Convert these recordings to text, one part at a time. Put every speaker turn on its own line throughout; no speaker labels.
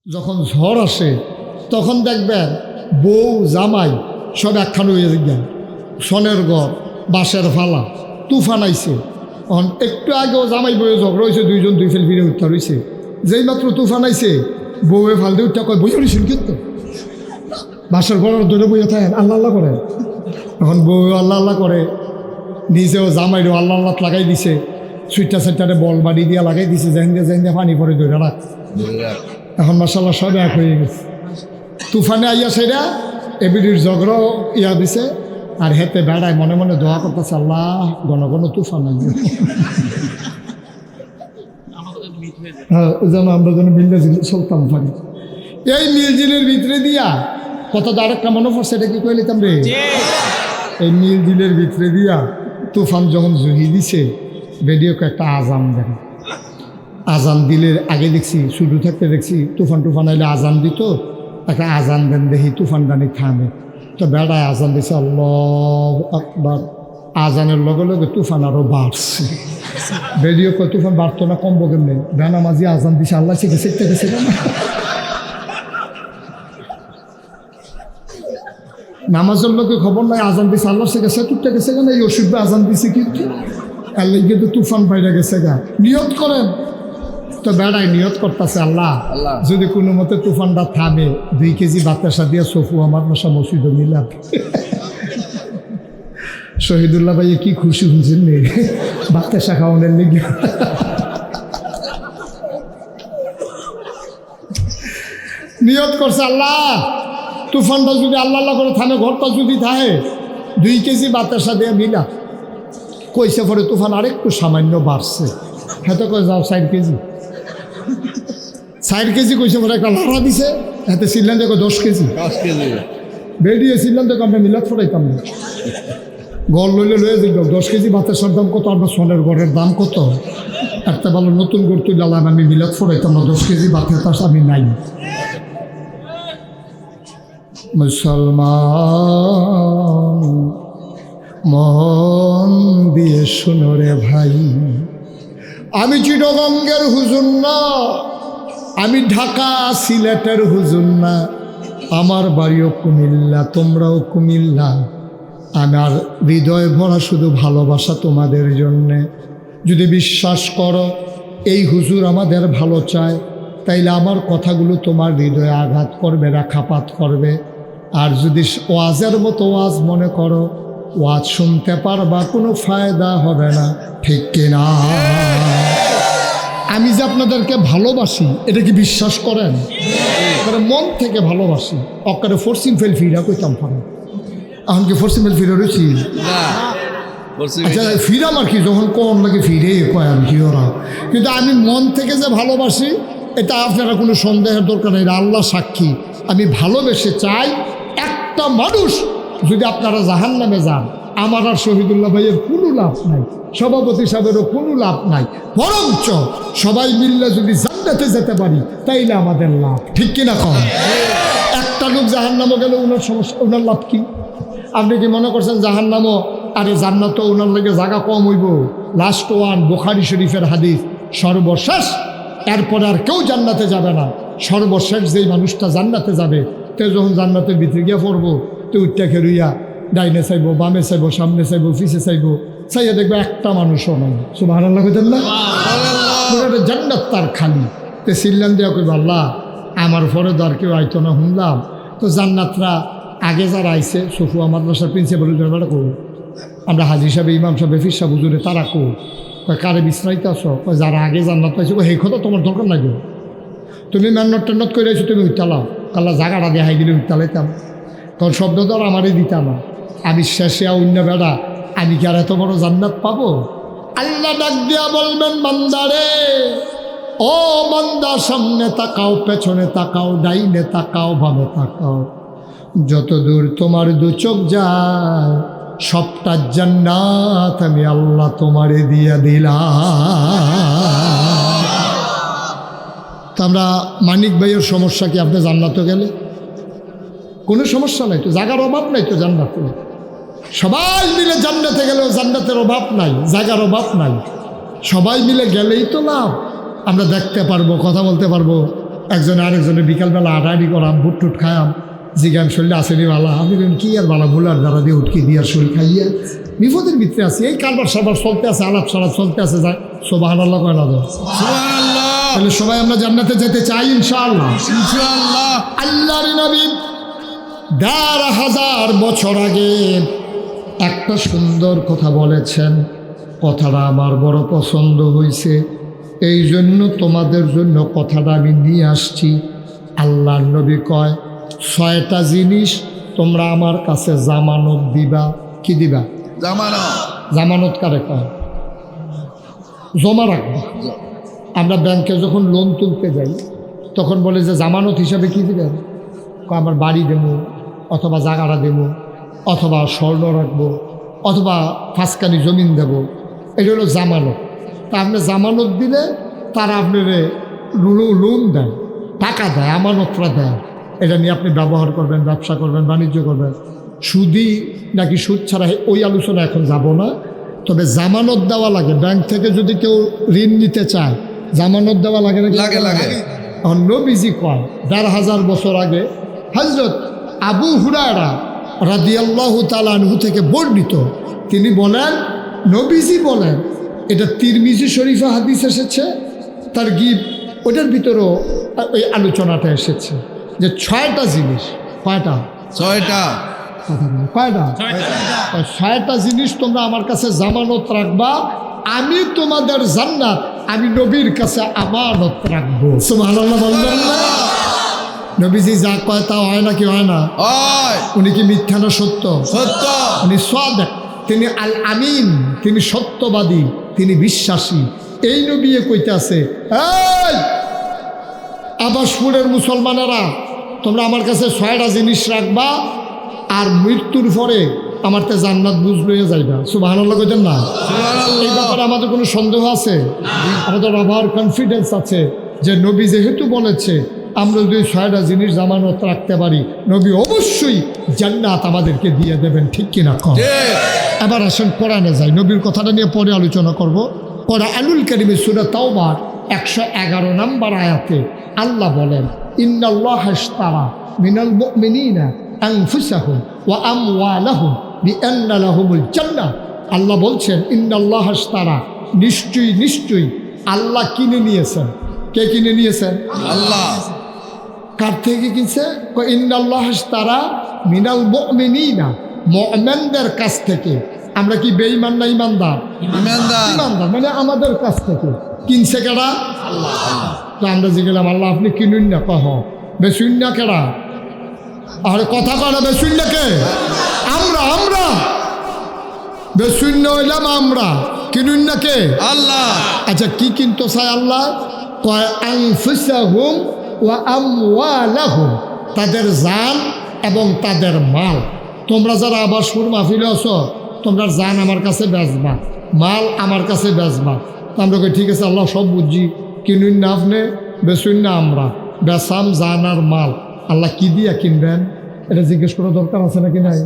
যখন ঝড় আসে তখন দেখবেন বউ জামাই সব একখান হয়ে যান, সনের ঘর বাঁশের ফালা তুফান আইছে। একটু আগেও জামাই বউয়ে ঝগড়া হয়েছে, দুইজন দুই ফেল ফিরে উঠতে রয়েছে। যেই মাত্র তুফান আইছে বউয়ে ফাল দিয়ে উঠতে কয় বই রয়েছেন কিন্তু বাঁশের ঘরের ধরে বইয়ে থাকেন আল্লাহ আল্লাহ করে। এখন বউ আল্লাহ আল্লাহ করে, নিজেও জামাইরও আল্লাহ আল্লাহ লাগাই দিছে, সুইটটা সাইটটারে বল বাড়ি দিয়া লাগাই দিছে, যেন পানি পরে ধরে রাখ। এখন মাশাআল্লাহ সব এক হয়ে গেছে। তুফানে আইয়া সেরা এবিডির ঝগড়াও ইয়া দিছে, আর হেতে বেড়ায় মনে মনে দোয়া করতেছে আল্লাহ ঘন ঘন তুফান আইয়া, হ্যাঁ যেন আমরা যেন মিলজিল চলতাম পারি। এই মিলজিলের ভিতরে দিয়া কত আরেকটা মনে পড়ছে, এটা কি কয়ে নিতাম রে, এই মিলজিলের ভিতরে দিয়া তুফান যখন জহি দিছে ভিডিওকে একটা আজান দেন। আজান দিলে আগে দেখছি শুরু থাকতে দেখছি তুফান টুফান আইলে আজান দিত, একটা আজান দেন দেখি তুফান ডানি থামে, তো বেড়ায় আজান দিছে আল্লাহু আকবার। আজানের লগে লগে তুফান আরো বাড়ছে। ভিডিও কয় তুফান বাড়তো না কমবো কেমনি, বেনামাজি আজান দিছে আল্লাহ শিখেছে গেছে না, নামাজের লোকে খবর নাই আজান দিছে আল্লাহ শিখেছে তুটতে গেছে কেন, এই ওষুধ আজান দিছে কিন্তু আল্লাহ কিন্তু তুফান বাইরে গেছে গা। নিয়ত করেন তো বেড়ায় নিয়ত করতেছে আল্লাহ যদি কোনো মতে তুফানটা থামে 2 কেজি বাতাসা দিয়ে সফু আমার বাসা মসজিদে মিলাম। শহীদুল্লাহ ভাই কি খুশি হয়েছেন নে বাতাসা খাওয়ানোর লেগে। নিয়ত করছে আল্লাহ তুফানটা যদি আল্লাহ আল্লাহ করে থামে, ঘরটা যদি থাকে 2 কেজি বাতাসা দিয়ে মিলা। কইসে পরে তুফান আরেকটু সামান্য বাড়ছে, হেতে কয়ে যাও 4 কেজি 4 কেজি কইসে পরে একটা লাড়া দিছে, হাতে সিললেন দেখো 10 কেজি বেরিয়ে সিললেন দেখো আমরা মিলাদ ফোটাইতাম না, গড় লইলে লয়ে যাই 10 কেজি বাতাসার দাম কত, আপনার সোনের গড়ের দাম কত, একটা ভালো নতুন গড় তুই লালাম আমি মিলাদ ফোটাইতাম না, 10 কেজি বাতাস আমি নাই। মুসলমান মন দিয়ে শুনো রে ভাই, আমি চিটগঙ্গের হুজুর না, আমি ঢাকা সিলেটের হুজুর না, আমার বাড়িও কুমিল্লা, তোমরাও কুমিল্লা, আমার হৃদয় ভরা শুধু ভালোবাসা তোমাদের জন্যে। যদি বিশ্বাস করো এই হুজুর আমাদের ভালো চায় তাইলে আমার কথাগুলো তোমার হৃদয়ে আঘাত করবে, রাখাপাত করবে। আর যদি ওয়াজের মতো ওয়াজ মনে করো, ওয়াজ শুনতে পারবা কোনো ফায়দা হবে না, ঠিক কিনা? আমি যে আপনাদেরকে ভালোবাসি এটা কি বিশ্বাস করেন? মন থেকে ভালোবাসি, অকারে ফোর্সিং ফেল ফিরা কইতাম পারে, এখন কি ফোর্সিং ফেল ফিরে রয়েছি? আচ্ছা ফিরাম আর কি, যখন কম লাগে ফিরে কয় আর কি ওরা, কিন্তু আমি মন থেকে যে ভালোবাসি এটা আপনারা কোনো সন্দেহের দরকার নেই, আল্লাহ সাক্ষী। আমি ভালোবেসে চাই একটা মানুষ যদি আপনারা জাহান্নামে যান, আমার আর শহীদুল্লাহ ভাইয়ের কোনো লাভ নাই, সভাপতি সাহেবেরও কোনো লাভ নাই, বরঞ্চ সবাই মিললে যদি জান্নাতে যেতে পারি তাইলে আমাদের লাভ, ঠিক কিনা কম? একটা লোক জাহান্নামে গেলে ওনার সমস্যা, ওনার লাভ কি? আপনি কি মনে করছেন জাহান্নামও আরে জান্নাত ওনার লেগে জায়গা কম হইব? লাস্ট ওয়ান বুখারী শরীফের হাদিস, সর্বশেষ এরপরে আর কেউ জান্নাতে যাবে না, সর্বশেষ যেই মানুষটা জান্নাতে যাবে তে যখন জান্নাতের ভিতরে গিয়ে পড়বো তো উঠটা খেরুইয়া ডাইনে চাইবো, বামে চাইবো, সামনে চাইবো, পিছে চাইবো, চাইয়া দেখবো একটা মানুষও নয়। সুবহানাল্লাহ কইতেন না? জান্নাত তার খালি। তে সিল্লান দেওয়া কইব আল্লাহ আমার পরে তো আর কেউ আইতো না, শুনলাম তো জান্নাতরা আগে যারা আইছে সফুয়া মাদ্রাসার প্রিন্সিপাল বেটা কো, আমরা হাজি সাহেব, ইমাম সাহেব, ফির সাহেব, হুজুরে তারা কো, কারে বিশ্রাইতে আসো, যারা আগে জান্নাত পাইছো, সেই কথা তোমার দরকার নাই, তুমি মেহনত টেন্নত করে আইছো, তুমি উঠতালাও, কাল্লা জায়গাটা দেখাই দিলে উঠতালাইতাম, কারণ শব্দ তো আর আমারই দিতাম না, আমি শেষে অন্য বেড়া আমি কি আর এত বড় জান্নাত পাবো? আল্লাহ ডাক দিয়া বলবেন বান্দারে, ও বান্দা সামনে তাকাও, পেছনে তাকাও, ডাইনে তাকাও, বামে তাকাও, যত দূর তোমার 2 চোখ যায় সবটা জান্নাত আমি আল্লাহ তোমারে দিয়া দিলাম। তা আমরা মানিক ভাইয়ের সমস্যা কি? আপনি জান্নাতে গেলে কোনো সমস্যা নাই তো, জায়গার অভাব নাই তো জান্নাতে, সবাই মিলে জান্নাতে গেলেও জান্নাতের অভাব নাই, জায়গার অভাব নাই, সবাই মিলে গেলেই তো লাভ। আমরা দেখতে পারবো, কথা বলতে পারবো, একজনে আরেকজনে বিকালবেলা আড়াআড়ি করাম, বুট টুট খায়াম, জিগান শরীরে আসেনি বালা, আপনি বলেন কি আর বালা ভুলার দ্বারা দিয়ে উঠকি দিয়ে শরীর খাইয়ে বিপদের ভিতরে আছে। এই কারবার সারবার চলতে আছে, আলাপ সালাপ চলতে আছে, যায় সুবহানাল্লাহ কয় না?
সুবহানাল্লাহ।
তাহলে সবাই আমরা জান্নাতে যেতে চাই ইনশাআল্লাহ।
ইনশাআল্লাহ।
আল্লাহর নবী ১,৫০০ বছর আগে একটা সুন্দর কথা বলেছেন, কথাটা আমার বড় পছন্দ হয়েছে, এই জন্য তোমাদের জন্য কথাটা আমি নিয়ে আসছি। আল্লাহর নবী কয় ৬টা জিনিস তোমরা আমার কাছে জামানত দিবা। কি দিবা?
জামানত।
জামানত কারে কয়? জমা রাখবা। আমরা ব্যাংকে যখন লোন তুলতে যাই তখন বলে যে জামানত হিসাবে কি দিবেন? আমার বাড়ি দেবো, অথবা জায়গাটা দেবো, অথবা স্বর্ণ রাখবো, অথবা ফাঁসকানি জমিন দেব, এটা হলো জামানত। তা আপনি জামানত দিলে তারা আপনার লোন দেয়, টাকা দেয়, আমানতরা দেয়, এটা নিয়ে আপনি ব্যবহার করবেন, ব্যবসা করবেন, বাণিজ্য করবেন। সুদি নাকি সুদ ছাড়া ওই আলোচনা এখন যাব না। তবে জামানত দেওয়া লাগে। ব্যাংক থেকে যদি কেউ ঋণ নিতে চায় জামানত দেওয়া লাগে নাকি?
লাগে লাগে।
নবীজি কয় ১,৫০০ বছর আগে হযরত আবু হুরায়রা রাদিয়াল্লাহু তাআলা আনহু থেকে বর্ণিত, তিনি বলেন, নবীজি বলেন, এটা তিরমিজি শরীফে হাদিস এসেছে, তার গিব ওটার ভিতরেও ওই আলোচনাটা এসেছে যে ৬টা জিনিস। কয়টা?
৬টা।
কয়টা? ৬টা জিনিস তোমরা আমার কাছে জামানত রাখবা, আমি তোমাদের জান্নাত আমি নবীর কাছে আমানত রাখবো। সুবহানাল্লাহ বলবেন না? নবীজি যা কয় তা হয় না কি হয় না?
হয়।
উনি কি মিথ্যা না সত্য?
সত্য।
উনি সাদেক, তিনি আল আমিন, তিনি সত্যবাদী, তিনি বিশ্বাসী। এই নবী কইতে আছে, এই আবাসপুরের মুসলমানেরা তোমরা আমার কাছে ৬টা জিনিস রাখবা, আর মৃত্যুর পরে আমার তে জান্নাত বুঝ লইয়া যাইবা। সুবহানাল্লাহ কইতেন না? এই ব্যাপারে আমাদের কোনো সন্দেহ আছে? আমাদের আবার কনফিডেন্স আছে যে নবী যেহেতু বলেছে আমরা যদি ৬টা জিনিস জামানত রাখতে পারি, নবী অবশ্যই জান্নাত আমাদেরকে দিয়ে দেবেন। ঠিক কিনা কম? এবার আসেন কোরআনে যাই, নবীর কথাটা নিয়ে পরে আলোচনা করব। কোরআনুল কারীমে সূরা তাওবার ১১১ নম্বর আয়াতে আল্লাহ বলেন, ইন্নাল্লাহা ইশতারা মিনাল মুমিনিনা আনফুসাহুম ওয়া আমওয়ালাহুম বিআন্না লাহুমুল জান্নাহ। আল্লাহ বলছেন, ইন্নাল্লাহা ইশতারা, নিশ্চয়ই নিশ্চয়ই আল্লাহ কিনে নিয়েছেন। কে কিনে নিয়েছেন?
আল্লাহ।
কার থেকে কিনছে? ইন্নাল্লাহা ইশতারা মিনাল মুমিনিনা, মুমিনদের কাছ থেকে। আমরা কি বেঈমান না ইমানদার?
ইমানদার।
ইমানদার মানে আমাদের কাছ থেকে। কিনছে কেডা? আল্লাহ। তো আমরা জিজ্ঞেলাম, আল্লাহ আপনি কিনুন না? কহ বেশুন না কেডা? আরে কথা কয় না, বেশুন না কে? আমরা বেশুন হইলাম আমরা, কিনুন না কে?
আল্লাহ।
আচ্ছা কি কিনতে চায় আল্লাহ? কয় আনফুসাহুম ওয়া আমওয়ালাহুম, তাদের জান এবং তাদের মাল। তোমরা যারা আবার সুর মাহফিলে আছো, তোমরা জান আমার কাছে বেচবা, মাল আমার কাছে বেচবা। তো আমরা কই ঠিক আছে আল্লাহ, সব বুঝি, কিনুন না আপনি, বেচুন না আমরা, বেচাম জান আর মাল। আল্লাহ কি দিয়া কিনবেন এটা জিজ্ঞেস করার দরকার আছে নাকি নাই?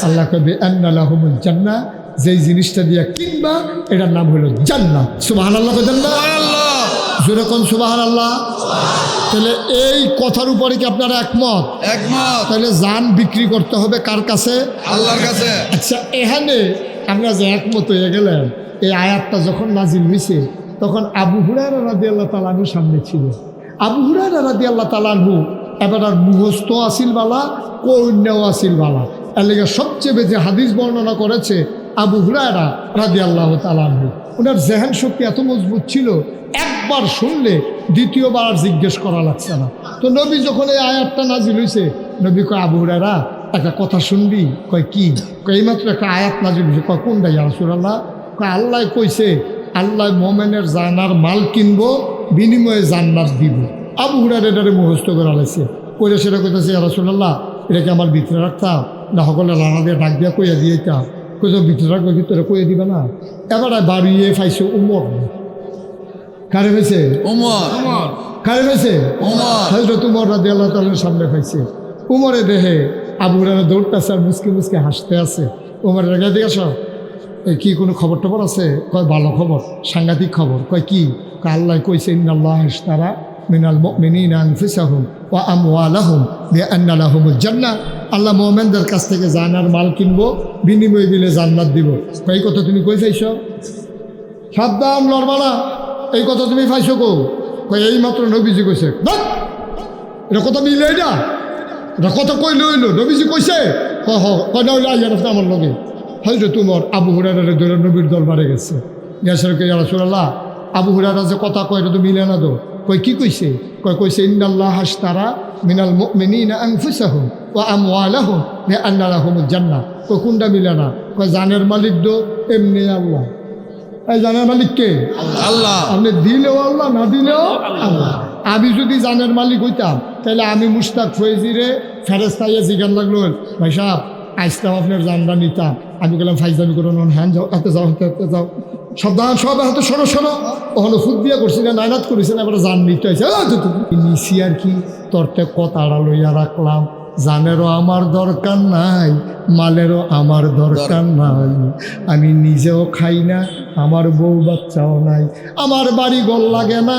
আল্লাহ কবে আন্না লাহুমুল জান্নাহ, যেই জিনিসটা দিয়া কিনবা এটার নাম হলো জান্নাত। সুবহানাল্লাহ কইতেন না? জোরে কোন সুবহানাল্লাহ। তাহলে এই কথার উপরে কি আপনারা একমত?
একমত।
তাহলে জান বিক্রি করতে হবে কার কাছে?
আল্লাহর কাছে।
আচ্ছা এখানে আমরা যে একমত হয়ে গেলেন, এই আয়াতটা যখন নাজিল হয়েছে তখন আবু হুরায়রা রাদিয়াল্লাহু তাআলা আনহু সামনে ছিল। আবু হুরায়রা রাদিয়াল্লাহু তাআলা আনহু এবার আর মুখস্থ আসিল বালা, কন্যাও আসিল বালা। এর লেগে সবচেয়ে বেশি হাদিস বর্ণনা করেছে আবু হুরায়রা রাদিয়াল্লাহু তাআলা আনহু। ওনার জেহেন শক্তি এত মজবুত ছিল, একবার শুনলে দ্বিতীয়বার আর জিজ্ঞেস করা লাগছে না। তো নবী যখন এই আয়াতটা নাজিল হয়েছে, নবী কয়, আবু হুরায়রা একটা কথা শুনবি? কয় কি? কয় এইমাত্র একটা আয়াত নাজিল হয়েছে। কয় কোনটা ইয়া রাসূলুল্লাহ? কয় আল্লাহ কইছে, আল্লাহ মোমেনের জানার মাল কিনবো, বিনিময়ে জান্নাত দিব। আবু হুরায়রা এটারে মুখস্থ করে আলাইছে, কইরা সেটা কইতেছে, ইয়া রাসূলুল্লাহ এটাকে আমার ভিতরে রাখতাম না? সকলে লানা দিয়ে ডাক দিয়া কইয়া দিয়েতাম। কইতো ভিতরে রাখবে, ভিতরে কইয়া দিবে না? এবার বাড়িয়ে ফাইছে উমর। কারে হয়েছে?
উমর।
কারে হয়েছে?
উমর।
হযরত উমর রাদিয়াল্লাহু তাআলার সামনে পাইছে। উমরে দেহে আবু হুরায়রা দৌড়তেছে আর মুসকি মুসকি হাসতে আছে। উমরের আগে দিয়ে আসো, কি কোনো খবর টবর আছে? কয় ভালো খবর, সাংঘাতিক খবর। কয় কি? কয় আল্লাহ কইছে ইন্নাল্লাহা ইশতারা মিনাল মুমিনিনা আনফুসাহুম ওয়া আমওয়ালাহুম বিআন্না লাহুমুল জান্নাহ। আল্লাহ মুমিনদের কাছ থেকে জান আর মাল কিনবো, বিনিময় দিলে জান্নাত দিব। এই কথা তুমি কই পাইছো? সাবধান লড়বানা, এই কথা তুমি পাইছো কো? কই এই মাত্র নবীজি কইছে। এটা কথা মিলে না, এটা কথা কইলে হইলো নবীজি কইছে। কয় না হইলে আইয়ার আমার লগে হয়তো তোমার আবু হুরায়রা ধরে নবীর দরবারে গেছে। গেছে কে রাসূলুল্লাহ, আবু হুরায়রা যে কথা কয় এটা তো মিলে না তো। কই কি কইছে? কইছে ইন্নাল্লাহ আশতারা মিনাল মুমিনিনা আনফুসাহুম ওয়া আমওয়ালাহুম বিআন্না লাহুমুল জান্নাহ। কই কোনটা মিলে না? কয় জানের মালিক দো এমনি আল্লাহ। এই জানের মালিক কে?
আল্লাহ।
আপনি দিলেও আল্লাহ, না দিলেও আল্লাহ। আমি যদি জানের মালিক হইতাম তাহলে আমি মুশতাক ফয়েজিরে ফেরেস্তাইয়া জিজ্ঞান লাগলো, ভাই সাহেব আইসলাম আপনার জানটা নিতাম। আমি বললাম ফাইজলামি করো, হ্যাঁ যাও, হাতে যাও, হাতে যাও, সাবধান, সব হাতে সরো সরো। ওখানে ফুট দিয়ে করছি না, নাইনাত করেছি না, এবার জান নিতে হয়েছে। নিছি আর কি, তোরতে কথাটা লইয়া রাখলাম। জানেরও আমার দরকার নাই, মালেরও আমার দরকার নাই। আমি নিজেও খাই না, আমার বউ বাচ্চাও নাই, আমার বাড়ি ঘর লাগে না,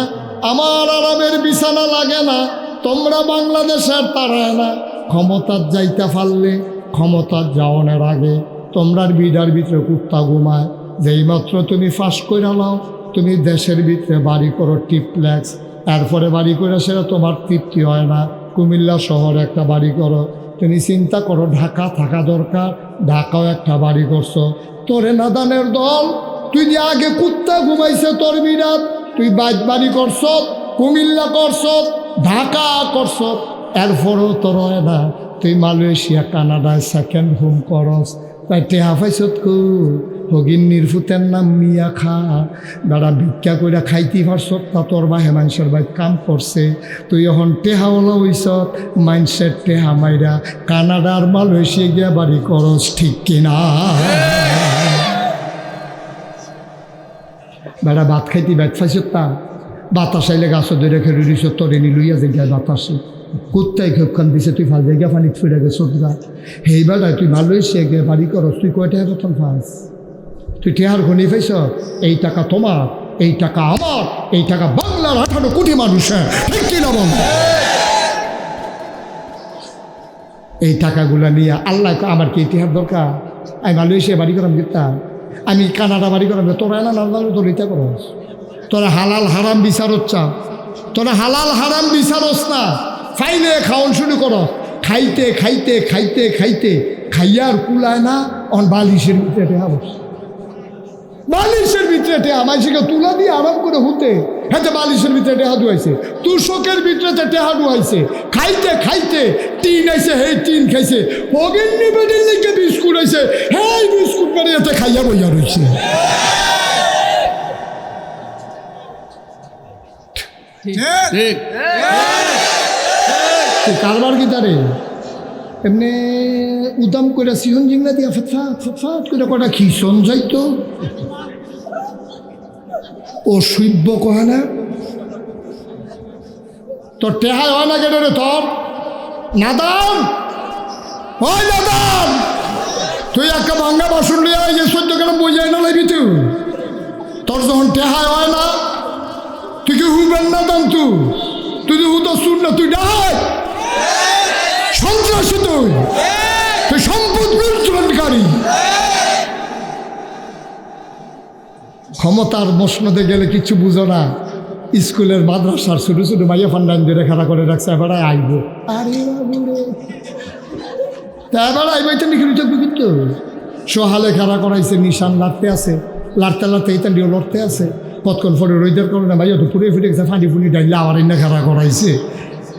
আমার আরামের বিছানা লাগে না। তোমরা বাংলাদেশের তারায় না, ক্ষমতার যাইতে পারলে ক্ষমতার যাওয়ানোর আগে তোমরার বিডার ভিতরে কুত্তা ঘুমায়। যেই মাত্র তুমি ফাঁস করে নাও, তুমি দেশের ভিতরে বাড়ি করো টিপ্লেক্স, এরপরে বাড়ি করে সেটা তোমার তৃপ্তি হয় না, কুমিল্লা শহরে একটা বাড়ি করো। তুমি চিন্তা করো ঢাকা থাকা দরকার, ঢাকাও একটা বাড়ি করছো। তোরে নাদানের দল, তুই যে আগে কুত্তা ঘুমাইছে তোর বিরাট, তুই বাড়ি করছ, কুমিল্লা করছ, ঢাকা করছ, এরপরেও তোর হয় না। তুই মালয়েশিয়া কানাডায় সেকেন্ড হোম করস, তাই টেহা পাইছত কু হগিন নির্ফুতের নাম মিয়া খা। দাঁড়া ভিক্ষা করে খাইতে পারছ, তা তোর বাহে মানুষের বাই কাম করছে। তুই এখন টেহাওয়ালা হইছত, মানুষের টেহা মাইরা কানাডার মালয়েশিয়া গিয়া বাড়ি করস, ঠিক কিনা? বেড়া ভাত খাইতে ব্যাট ফাইছত, তা বাতাস আইলে গাছ ধরে খেলে দিছ, তোরে নি লইয়া যে গিয়া বাতাসে কুত্তাই খেপখান দিছে, তুই ফাল জায়গা পানি ফিরে গেছ। সেই বেড়ায় তুই মালয়েশিয়া গিয়ে বাড়ি করস, তুই কয় টাকা বেতন পাস? তুই টেহার ঘনি পাইছ? এই টাকা তোমার, এই টাকা আমার, এই টাকা বাংলার 18 কোটি মানুষের, ঠিক কিনা বল? এই টাকাগুলা নিয়ে আল্লাহ আমার কি ইতিহাস দরকার? আমি মালয়েশিয়া বাড়ি করাম গেতাম, আমি কানাডা বাড়ি করাম, তোরা না না তোর ইটা করস। তোরা হালাল হারাম বিচারত চা, তোরা হালাল হারাম বিচারস না, ফাইলে খাওয়ান শুরু করো। খাইতে খাইতে খাইতে খাইতে খাইয়ার কুলায় না, অন বালিশের ভিতরে টেহা বস, বালিশের ভিতরে টেহা মাইসিকে তুলা দিয়ে আরাম করে হুতে, হ্যাঁ বালিশের ভিতরে টেহা ডুয়াইছে, তুষকের ভিতরে টেহা ডুয়াইছে। খাইতে খাইতে টিন আইছে, হে টিন খাইছে, হগেন নিবেদিন লিখে বিস্কুট আইছে, হ্যাঁ বিস্কুট বানিয়েতে খাইয়া বইয়া রয়েছে।
ঠিক।
কারবার কি তারে এমনি উদাম করে সিহন জিংলা দিয়া ফটফাট ফটফাট করে কটা খিসন যাইতো, ও সৈব্য কহে না। তোর টেহাই হয় না কেন রে তোর? নাদান, ওই নাদান, তুই একটা ভাঙ্গা বাসন লিয়া যে 14 গ্রাম বইয়াই না লাগবি তুই। তোর যখন টেহাই হয় না, তুই কি হুবেন না দাম? তুই হুতো শুন না, তুই ডাহাই সন্ত্রাসী, তুই সম্পদ বিলুণ্ঠনকারী। ক্ষমতার মসনদে গেলে কিছু বুঝো না। স্কুলের মাদ্রাসার ছোটো ছোটো মাইয়া ফান্ডান দিয়ে খাড়া করে রাখছে, এবার আইব, আরে তা এবার আইব, এটা লিখে চোখবে কিন্তু সোহালে খাড়া করাইছে, নিশান লাড়তে আছে, লাড়তে লাড়তে এইটা দিয়ে লড়তে আছে। কতক্ষণ পরে রইদের কারণে ভাইয়া তো পুড়ে ফিরে গেছে, ফাঁড়ি ফুনি ডাইলে আবার এনে খাড়া করাইছে।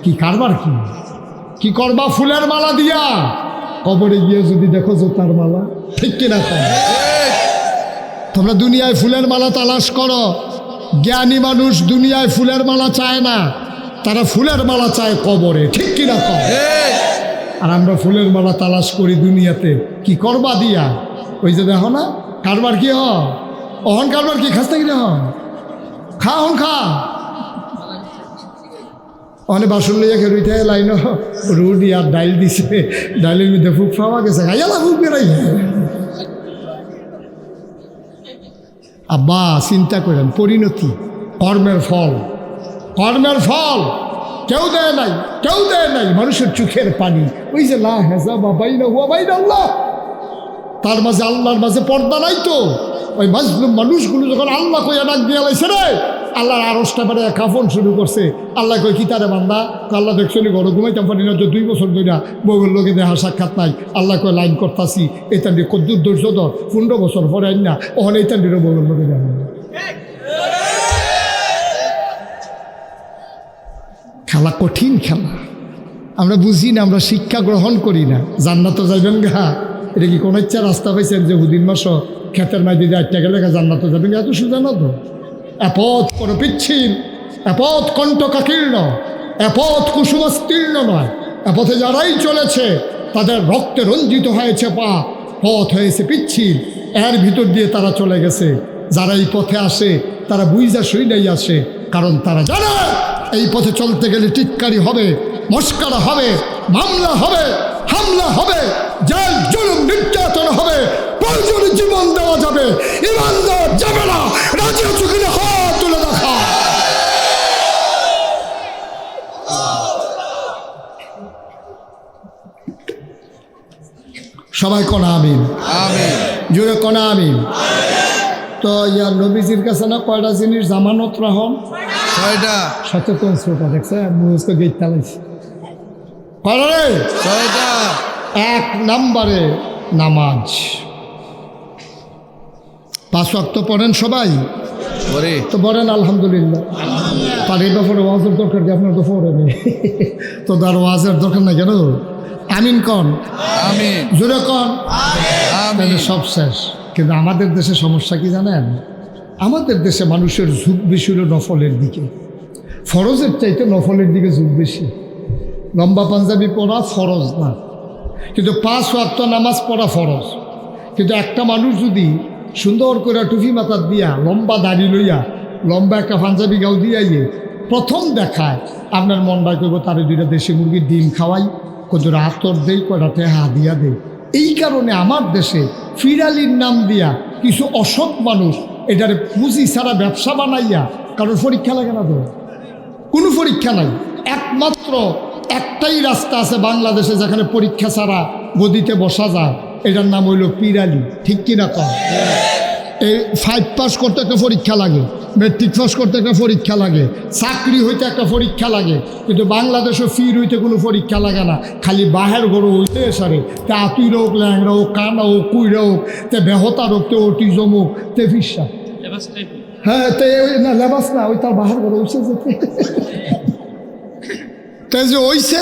কি কারবার? কি করবা? ফুলের মালা দিয়া কবরে গিয়ে যদি দেখো জোতার মালা, ঠিক কিনা? তোমরা দুনিয়ায় ফুলের মালা তালাশ করো, জ্ঞানী মানুষ দুনিয়ায় ফুলের মালা চায় না, তারা ফুলের মালা চায় কবরে, ঠিক কিনা? আর আমরা ফুলের মালা তালাশ করি দুনিয়াতে, কি করবা দিয়া? ওই যে দেখো না কারবার কি অহন কারবার কি খাস নাকি? খা হন খা, অনেক বাসন লইয়া খেরুইতে লাইন রুটি আর ডাইল দিছে, ডাইলের মধ্যে ফুক পাওয়া গেছে, খাইয়ালা ফুক বেড়াই। আব্বা চিন্তা করেন, পরিণতি কর্মের ফল, কর্মের ফল কেউ দেয় নাই, কেউ দেয় নাই। মানুষের চোখের পানি, ওই যে লা হাযাবা বাইনাহু ওয়া বাইনাল্লাহ, তার মাঝে আল্লাহর মাঝে পর্দা নাই তো। ওই মাজলুম মানুষগুলো যখন আল্লাহ কইয়া ডাক দিয়ে লাইছে রে, আল্লাহর আরশটা বেড়ে কাফন শুরু করছে। আল্লাহ কই কি তারে বান্দা? আল্লাহ দেখছনি ঘর ঘুমাইতাম পারি না, 2 বছর ধরে বউয়ের লোকে দেখা সাক্ষাৎ নাই। আল্লাহ কয় লাইন করতাছি, এইটান দিয়ে কদ্দুর ধৈর্য ধর, 15 বছর পরে আইন না, ওখানে এইটান দিয়ে বউয়ের লোকে দেখা না। খেলা কঠিন খেলা, আমরা বুঝি না, আমরা শিক্ষা গ্রহণ করি না। জান্নাত যাইবেন গা, এটা কি কোনো ইচ্ছা রাস্তা পাইছেন যে হুদিন মাস ক্ষেতের মাই দিয়ে 8 টাকা লেখা জান্নাত যাবেন? এত সোজা না তো। এপথ কোনো পিচ্ছিল, এপথ কণ্ঠকাকীর্ণ, এপথ কুসুমস্তীর্ণ নয়। এপথে যারাই চলেছে তাদের রক্তে রঞ্জিত হয়েছে পা, পথ হয়েছে পিচ্ছিল, এর ভিতর দিয়ে তারা চলে গেছে। যারা এই পথে আসে তারা বুইজা শুইনাই আসে, কারণ তারা জানে এই পথে চলতে গেলে টিটকারি হবে, মস্কারা হবে, মামলা হবে, হামলা হবে, জেল জুলুম নির্যাতন হবে, প্রয়োজনে জীবন দেওয়া যাবে, ইমান দেওয়া যাবে না। রাজি আছো কিনা হাত তুলে দেখা। সবাই কোনা আমিন,
আমিন।
জোরে কোনা আমিন। তো ইয়ার নবীজির কাছে না কয়টা জিনিস জামানত রাহন?
6টা।
সচেতন শ্রোতা দেখছে, মুখস্থ গেট চালাইছে কয়টা রে?
6টা।
1 নম্বরে নামাজ। 5 ওয়াক্ত পড়েন সবাই
ওরে
তো? পড়েন আলহামদুলিল্লাহ। তার এই ব্যাপারে ওয়াজের দরকার কি? আপনার তো পড়েনি তো, তার ওয়াজের দরকার নাই কেন? আমিন কন,
আমিন,
জোরে কন,
আমিন।
সব শেষ। কিন্তু আমাদের দেশে সমস্যা কি জানেন? আমাদের দেশে মানুষের ঝুঁক বেশি হলো নফলের দিকে, ফরজের চাইতে নফলের দিকে ঝুঁক বেশি। লম্বা পাঞ্জাবি পরা ফরজ না, কিন্তু 5 ওয়াক্ত নামাজ পড়া ফরজ। কিন্তু একটা মানুষ যদি সুন্দর করে টুপি মাথার দিয়া, লম্বা দাড়ি লইয়া, লম্বা একটা পাঞ্জাবি গাও দিয়াইয়ে প্রথম দেখায়, আপনার মনটা করবো তারে 2টা দেশি মুরগির ডিম খাওয়াই, কতটা আতর দেই, কয়টা টেহা দিয়া দেই। এই কারণে আমার দেশে ফিরালির নাম দিয়া কিছু অসৎ মানুষ এটারে পুঁজি ছাড়া ব্যবসা বানাইয়া, কারণ পরীক্ষা লাগে না তো, কোনো পরীক্ষা নাই। একমাত্র একটাই রাস্তা আছে বাংলাদেশে যেখানে পরীক্ষা ছাড়া গদিতে বসা যায়, এটার নাম হইল পিরালি। ঠিক কিনা কম? এই 5 পাস করতে একটা পরীক্ষা লাগে, মেট্রিক পাস করতে একটা পরীক্ষা লাগে, চাকরি হইতে একটা পরীক্ষা লাগে। কিন্তু বাংলাদেশে ফির হইতে কোনো পরীক্ষা লাগে না, খালি বাহের গরু হইতে সারে। তে আতুই হোক, ল্যাংরা হোক, কানা হোক, কুইরা হোক, তে বেহতা হোক, তে অটিজম হোক, তে ফিসা। হ্যাঁ, তে না লেবাস না, ওই তার বাহের গরু হইছে যেতে তে যে হইছে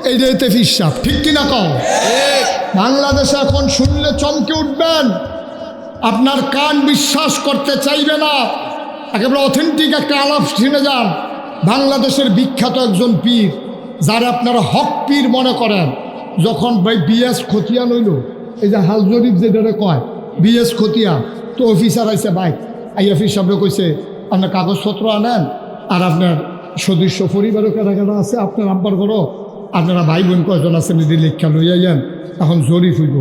এইটাইতে ফিসাব। ঠিক কিনা কম? বাংলাদেশে এখন শুনলে চমকে উঠবেন, আপনার কান বিশ্বাস করতে চাইবে না। একেবারে অথেন্টিক একটা আলাপ শুনে যান। বাংলাদেশের বিখ্যাত একজন পীর, যারা আপনারা হক পীর মনে করেন, যখন ভাই বিএস খতিয়ান হইল, এই যে হাল জরিফ যেটা কয় বিএস খতিয়ান, তো অফিসার আইসে বাইক আই অফিস সাহেব কইছে আপনার কাগজপত্র আনেন, আর আপনার সদস্য পরিবারও কেনা কেনা আছে, আপনার আব্বার ঘরও, আপনারা ভাই বোন কয়জন আছেন যদি লেখা লইয়া যান, এখন জরিফ হইব।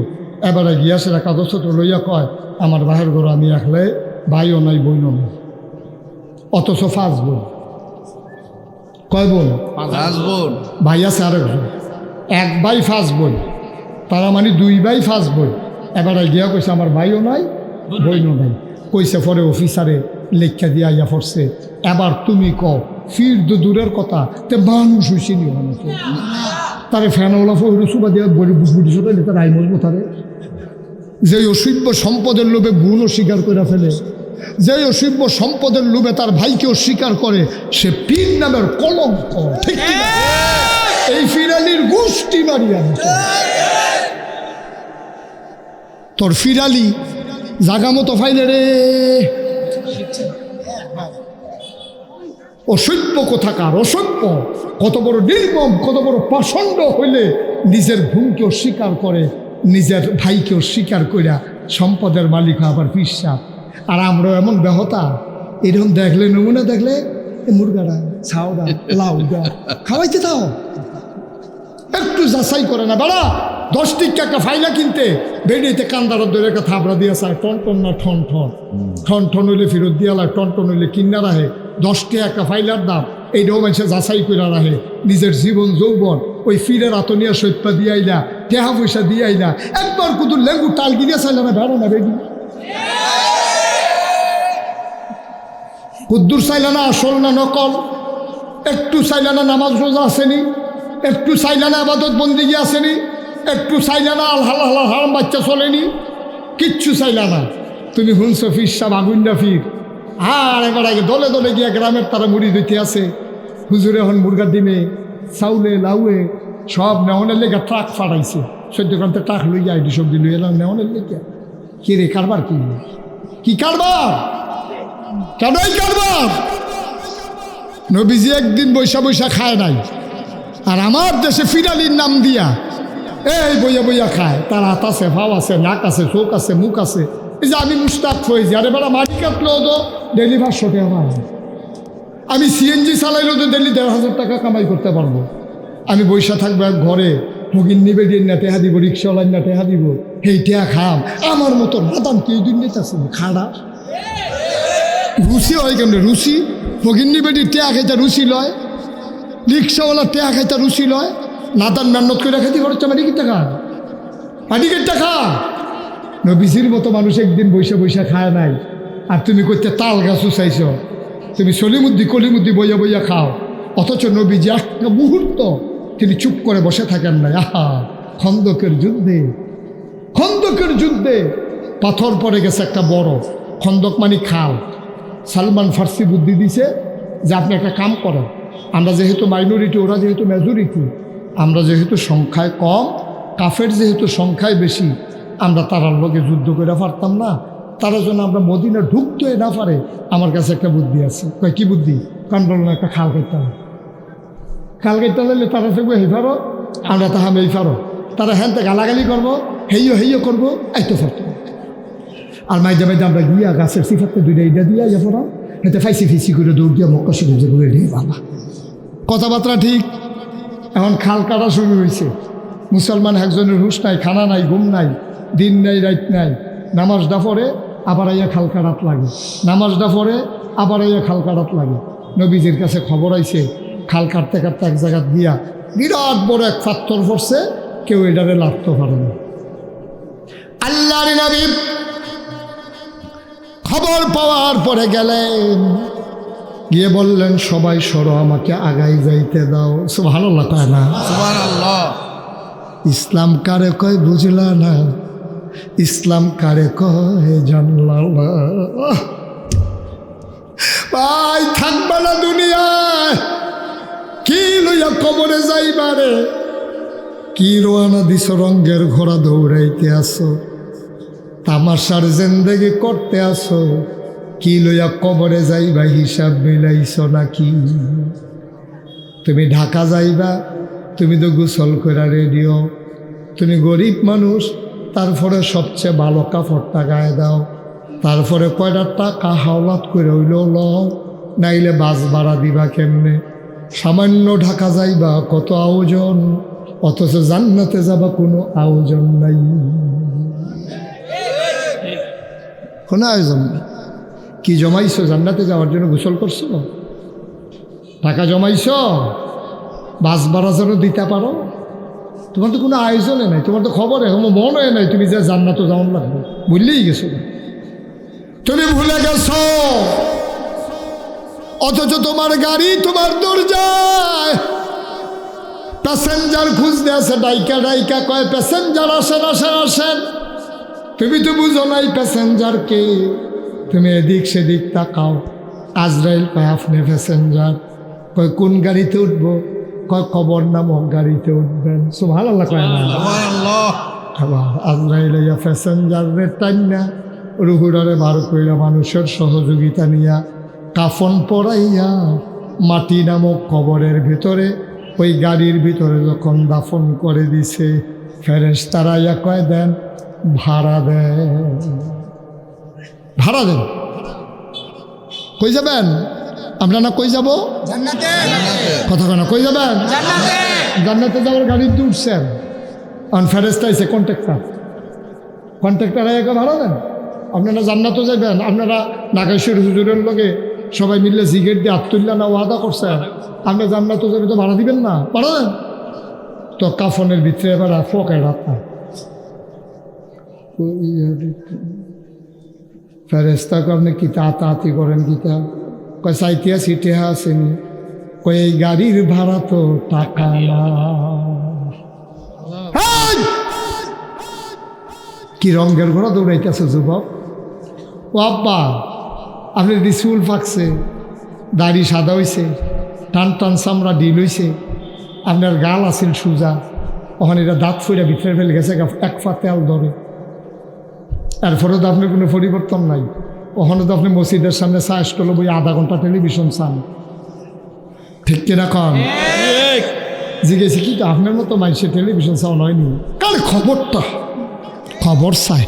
এবারে গিয়া সেটা কাগজপত্র লইয়া কয় আমার বাহের ঘর আমি একলাই, ভাইও নাই বোনও নাই, অথচ 5 বোন। কয় বোন?
5 বোন।
ভাই আছে আরেকজন, 1 ভাই 5 বোন, তারা মানে 2 ভাই 5 বোন। এবারে গিয়া কইছে আমার ভাইও নাই বোনও নাই। কইছে পরে অফিসারে লেখা দিয়া ইয়া পড়ছে, এবার তুমি কও ফির দূরের কথা, তে মানুষ হইছে নি তারে ফ্যানওয়ালা ফোর সুবা দিয়া বড়ি বুঝবুটি সবাই তার আই মজবো তারে। যে অসভ্য সম্পদের লোভে বোনও স্বীকার করে ফেলে, যে অসভ্য সম্পদের লোভে তার ভাইকে অস্বীকার করে, সে পীর নামের কলঙ্ক। ঠিক কিনা? এই ফিরালির গোষ্ঠী মারিয়া তোর ফিরালি জাগা মতো ফাইলে রে। অসভ্য কোথাকার অসভ্য, কত বড় নির্মম, কত বড় পাষণ্ড হইলে নিজের ভূমকে অস্বীকার করে, নিজের ভাইকে অস্বীকার কইরা সম্পদের মালিক আবার পিসা। আর আমরা এমন বেহতা, এরকম দেখলে নমুনা দেখলে মুরগাটা ছাওড়া লাউডা খাওয়াইতে থাও, একটু যাচাই করে না। বাড়া 10 টিকা একটা ফাইলা কিনতে বেরিয়েতে কান্দার ধরে একটা থাবড়া দিয়ে চায়, টন টন না ঠন ঠন, ঠন ঠন হইলে ফেরত দিয়ে লায়, টন টন হইলে কিনা রাহে। 10 টাকা একটা ফাইলার দাম, এইটাও মানুষে যাচাই করে রাখে নিজের জীবন যৌবন ওই ফিরের আতনিয়া সৈত্যা দিয়ে আইলা টেহা পয়সা দিয়ে আইলা একবার কুদুর লেঙ্গু টাল গিরিয়া চাইলা না বেড়ো না বেগি কুদ্দুর চাইলা না আসল না নকল একটু চাইলা না নামাজ রোজা আসেনি একটু চাইলা না আবাদত বন্দিগি আসেনি একটু চাইলা না আল হাল হারাম বাচ্চা চলেনি কিচ্ছু চাইলা না তুমি হুনছো ফির সাহ আগুন্ডা ফির আর এবার আগে দলে দলে গিয়া গ্রামের তারা মুড়ি দিতে আছে হুজুরে এখন মুরগার ডিমে চাউলে লাউয়ে সব নেওয়ানের লেগে ট্রাক ফাটাইছে সদ্যকান্তে ট্রাক লইয়া আইডি সবজি লইয়া এলাম নেওয়ানের লেগে কি রে কারবার কি কারবার কেনই কারবার নবীজি একদিন বৈশা বৈশা খায় নাই আর আমার দেশে ফিরালির নাম দিয়া এই বইয়া বইয়া খায় তার হাত আছে ভাও আছে নাক আছে চোখ আছে মুখ আছে এই যে আমি মুস্তাক হয়েছি আরে বেড়া মাটি কাটলেও তো ডেলি 500 টাকা আমার আমি সিএনজি চালাইলেও তো ডেলি 1,500 টাকা কামাই করতে পারবো আমি বৈশা থাকবো এক ঘরে ভগিন নিবে দিন না টেহা দিব রিক্সাওয়ালার না টেহা দিব এই টেহা খাম আমার মতো নাদান কেউ দুর্নীতি আছে খাড়া রুচি হয় কেন রুচি ভগিন নিবে দি টেহা খাইতে রুচি লয় রিক্সাওয়ালা টেহা খাইতে রুচি লয় নাদান মেহনত করে খেতে খরচা মাটিকের টাকা মাটিকের টাকা নবীজির মতো মানুষ একদিন বৈশা বৈশা খায় নাই আর তুমি করতে তাল গাছও চাইছ তুমি সলিমুদ্দি কলিমুদ্দি বইয়া বইয়া খাও অথচ নবীজি একটা মুহূর্ত তিনি চুপ করে বসে থাকেন না আহা খন্দকের যুদ্ধে পাথর পড়ে গেছে একটা বড় খন্দক মানে খাল সালমান ফার্সি বুদ্ধি দিছে যে আপনি একটা কাম করেন আমরা যেহেতু মাইনরিটি ওরা যেহেতু মেজরিটি আমরা যেহেতু সংখ্যায় কম কাফের যেহেতু সংখ্যায় বেশি আমরা তারার লোকে যুদ্ধ করে পারতাম না তারা যেন আমরা মদিনা ঢুকতে না পারে আমার কাছে একটা বুদ্ধি আছে কয় কি বুদ্ধি কারণ বললো একটা খাল কাটতে হবে খাল কাটতে হলে তারা থাকবো হেই ফারো আমরা তাহাম এই ফারো তারা হ্যান থেকে গালাগালি করবো হেইও করবো আইতো ফারতো আর মাইদা আমরা গিয়া গাছের সিফাতে দুইটা ইটা দিয়া ইয়া পড়া হেতে ফাইসি ফিসি করে দৌড় দিয়া মক্কা শুরু করে রে বাবা কথাবার্তা ঠিক এখন খাল কাটা শুরু হয়েছে মুসলমান একজনের হুশ নাই খানা নাই ঘুম নাই দিন নাই রাত নাই নামাজটা পড়ে আবার আইয়া খাল কাটাত লাগে নামাজটা পড়ে আবার আইয়া খাল কাটাত লাগে নবীজির কাছে খবর আইছে খাল কাটতে কাটতে এক জায়গা দিয়া বিরাট বড় এক পাথর পড়ছে কেউ এটারে লাগতে পারে না আল্লাহর নবী খবর পাওয়ার পরে গেলেন গিয়ে বললেন সবাই সরো আমাকে আগাই যাইতে দাও সুবহানাল্লাহ কয় না
সুবহানাল্লাহ
ইসলাম কারে কয় বুঝলা না ইসলাম কারে কয় জানলা না ভাই থাকবা না দুনিয়ায় কি লইয়া কবরে যাইবারে কি রোয়ানা দিছ রঙ্গের ঘোড়া দৌড়াইতে আসো তামাশার জিন্দেগি করতে আসো কি লইয়া কবরে যাইবা হিসাব মিলাইছ নাকি তুমি ঢাকা যাইবা তুমি তো গোসল করে রেডিও তুমি গরিব মানুষ তারপরে সবচেয়ে ভালো কাপড়টা গায়ে দাও তারপরে কয়টা টাকা হাওলাত করে হইলেও লও নাইলে বাস ভাড়া দিবা কেমনে সামান্য ঢাকা যাইবা কত আয়োজন অথচ জান্নাতে যাবা কোনো আয়োজন নাই কোনো আয়োজন নেই কি জমাইছো জান্নাতে যাওয়ার জন্য গোসল করছো টাকা জমাইছো বাস ভাড়া যেন দিতে পারো তোমার তো কোনো আয়োজনে নাই তোমার তো খবরে আমার মনে হয় নাই তুমি যে জান্নাতে যাওয়ার লাগবে বুঝলেই গেছো তুমি ভুলে গেছো অথচ তোমার গাড়ি তোমার দরজায় প্যাসেঞ্জার খুঁজতে আছে ডাইকা কয় প্যাসেঞ্জার আসেন তুমি তো বুঝো নাই প্যাসেঞ্জারকে তুমি এদিক সেদিক তাকাও আজরাইল কয় আপনি প্যাসেঞ্জার কয় কোন গাড়িতে উঠবো কয় কবর নামক গাড়িতে উঠবেন সুবহানাল্লাহ কয় না
সুবহানাল্লাহ
আবার আজরাইল ইয়া প্যাসেঞ্জার রে টাইনা রুহুডারে বার কইরা মানুষের সহযোগিতা নিয়া কাফন পরাইয়া মাটি নামক কবরের ভিতরে ওই গাড়ির ভিতরে যখন দাফন করে দিছে ফেরেশতারা ইয়া কয় দেন ভাড়া দেন কই যাবেন আমরা না কই যাব
জান্নাতে
কথা কেন কই যাবেন
জান্নাতে
জান্নাতে যাওয়ার গাড়িতে উঠছেন অন ফেরেশতা আইছে কন্ট্রাক্টর আইয়া ভাড়া দেন আপনারা জান্নাতও যাবেন আপনারা নাগেশ্বর হুজুরের লগে সবাই মিললে জিগেট দিয়ে আত্মুল্লাহ না ওয়াদা করছেন আপনি জান্নাতে যাবে তো ভাড়া দিবেন না, ভাড়া দেন। তো কাফনের ভিতরে এবার ফোকায় রাত না ফেরেস্তাকে আপনি কিতা তাঁতি করেন কিতা কয় সাইতিয়া সিটে আসেনি কয় এই গাড়ির ভাড়া তো টাকা না। হেই! কি রঙের ঘোড়া দৌড়াইতেছে যুবক। ও আব্বা আপনি রিসুল ফাঁকছে, দাড়ি সাদা হইছে, টান টান চামড়া ডিল হইছে, আপনার গাল আছিল সুজা, ওখানে এটা দাঁত ফইরা ভিতরে ফেলে গেছে, এক ফা তেল ধরে। এরপরে তো আপনার কোনো পরিবর্তন নাই। ওখানে তো আপনি মসজিদের সামনে চা স্টল বই আধা ঘন্টা টেলিভিশন চান, ঠিক কিনা কন? জিজ্ঞেসি কি আপনার মতো মানুষের টেলিভিশন চাও নয়নি, কার খবরটা খবর চাই।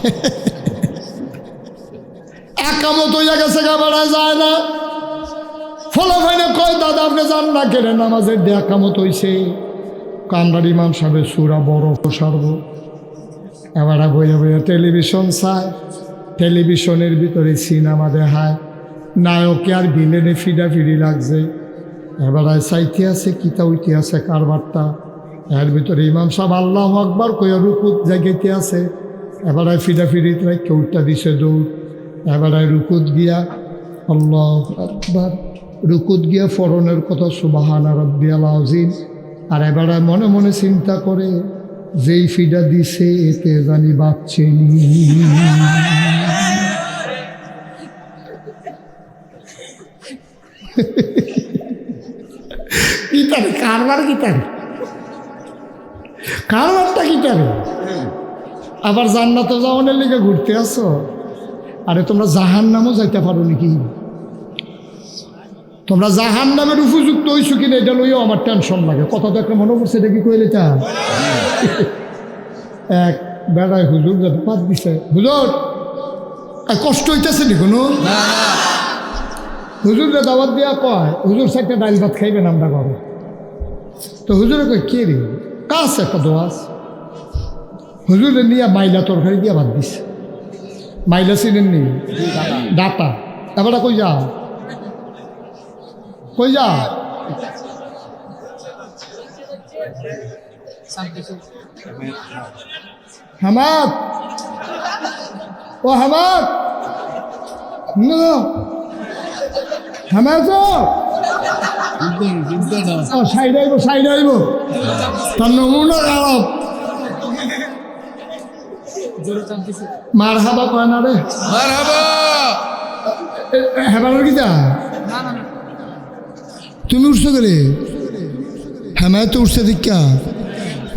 একামত হইয়া গেছে, গাবাড়ায় যায় না। ফলো ভাইনে কয় দাদা আপনি যান না কেন নামাজের দিয়ে একামত হইছে। কান্দার ইমাম সাহেবের সুরা বড় সারব। এবার বইয়া বইয়া টেলিভিশন চায়, টেলিভিশনের ভিতরে সিনেমা দেখায়, নায়কে আর ভিলেনে ফিডাফিডি লাগছে। এবার চাইতে আছে কিতা উইতে আছে কারবারটা। এর ভিতরে ইমাম সাহেব আল্লাহ আকবার কইয়া রুকুত জায়গাতে আছে। এবার ফিডাফিডিত কেউটা দিছে দৌড়। এবার রুকুত গিয়া আল্লাহ আকবার, রুকুত গিয়া ফরনের কথা সুবহানা রাব্বিয়াল আযীম। আর এবার মনে মনে চিন্তা করে যেই ফিডা দিছে এতে জানি বাচ্চেনি। গীতারে কারবার, গীতারে কারবারটা গীতারে। আবার জান্নাতে যাওয়ানের লিগে ঘুরতে আসো। আরে তোমরা জাহান নামও যাইতে পারো নাকি? তোমরা জাহান নামের উপযুক্ত হইছো কিনা এটা লইও আমার টেনশন লাগে। কথা তো একটা মনে পড়ছে, এটা কি কইলে তা এক বেড়ায় হুজুর যাতে পাত দিছে। হুজুর কষ্ট হইতেছে নি কোনো? হুজুরে দাওয়াত দিয়া কয় হুজুর সাথে ডাইল ভাত খাইবেন আমরা ঘরে। তো হুজুরে কয় কে রে, কাজ একটা দোয়াস। হুজুরে নিয়ে মাইলা তরকারি দিয়া ভাত দিছে। মাইলা চিনেন নি? ডাটা। এবার কই যা, কই যা? হামাদ, ও হামাদ, হামাদ সাইড আইব, সাইড আইব, তার নমুনা খারাপ। মার হাবা কয় না রে, হেবার কি যা তুমি উঠছো গেলে? হ্যাঁ তো উঠছে দীক্ষা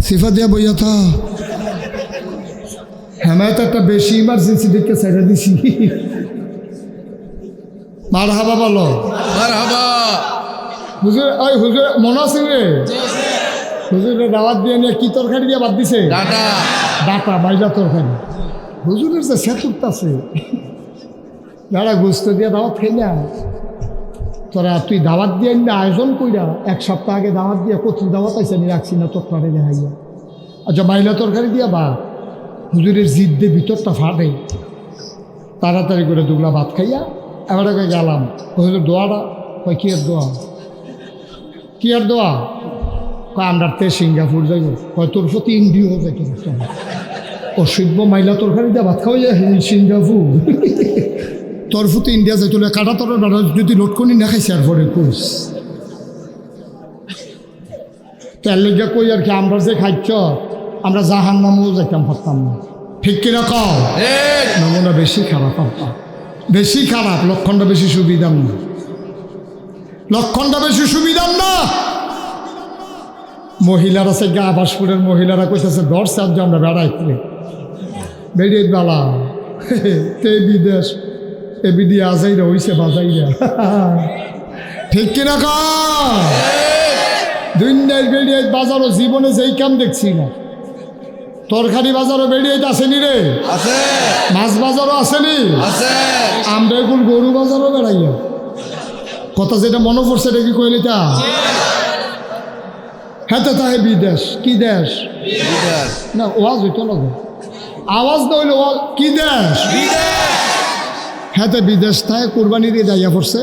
সিফা দিয়া বইয়া থা। হ্যাঁ তো একটা বেশি ইমার্জেন্সি দীক্ষা ছেড়ে দিছি। মার হাবা বলো, হুজুর ওই হুজুর মনে আছে রে? হুজুরের দাওয়াত দিয়ে নিয়ে কি তরকারি দিয়ে বাদ দিছে? ডাটা, বাইলা তরকারি। হুজুরের যে সেতুরটা আছে, যারা গোস্ত দিয়ে দাওয়াত খাই না, তোরা তুই দাওয়াত দিয়ে না আয়োজন কইরা এক সপ্তাহ আগে দাওয়াত দিয়ে কত দাওয়াত আইসে আমি রাখছি না তরকারি দেখাইয়া। আচ্ছা বাইলা তরকারি দিয়া বা হুজুরের জিদ দিয়ে ভিতরটা ফাটে। তাড়াতাড়ি করে দুগলা ভাত খাইয়া এবার গেলাম। হুজুর দোয়াটা কয় কি আর দোয়া, কি আর দোয়া? কয় আমরা তে সিঙ্গাপুর যাইব। কয় তোর প্রতি ইন্ডিও যাইতে অসভ্য, মাইলা তরকারি দিয়ে ভাত খাওয়া যায় সিঙ্গাপুর। তোর প্রতি ইন্ডিয়া যাইতে কাটা তোর বেড়া যদি লটকনি না খাইছে আর পরে কোস তার লেগে কই আর কি আমরা যে খাইছ আমরা জাহান নামও যাইতাম পারতাম না, ঠিক কিনা কও? নমুনা বেশি খারাপ, আপনার বেশি খারাপ, লক্ষণটা বেশি সুবিধার না, লক্ষণটা বেশি সুবিধার না। মহিলারা সে গা আবাসপুরের মহিলারা কইতেছে দশ সাত যে আমরা বেড়াইতে বেরিয়ে বেলা তে বিদেশ এ বিডি আজাইরা হইছে বাজাইরা, ঠিক কিনা কও? দুনিয়ার বেরিয়ে বাজারও জীবনে যেই কাম দেখছি না। তরকারি বাজারও বেরিয়ে আসেনি রে, মাছ বাজারও আসেনি, আমরা এখন গরু বাজারও বেড়াইয়া। কথা যেটা মনে পড়ছে এটা কি কইলে তা? হ্যাঁ তো তাহে বিদেশ, কি দেশ না ওয়াজ হইতো না, আওয়াজ না হইলে কি দেশ? হ্যাঁ তো বিদেশ থাকে কোরবানি দিয়ে যাইয়া পড়ছে।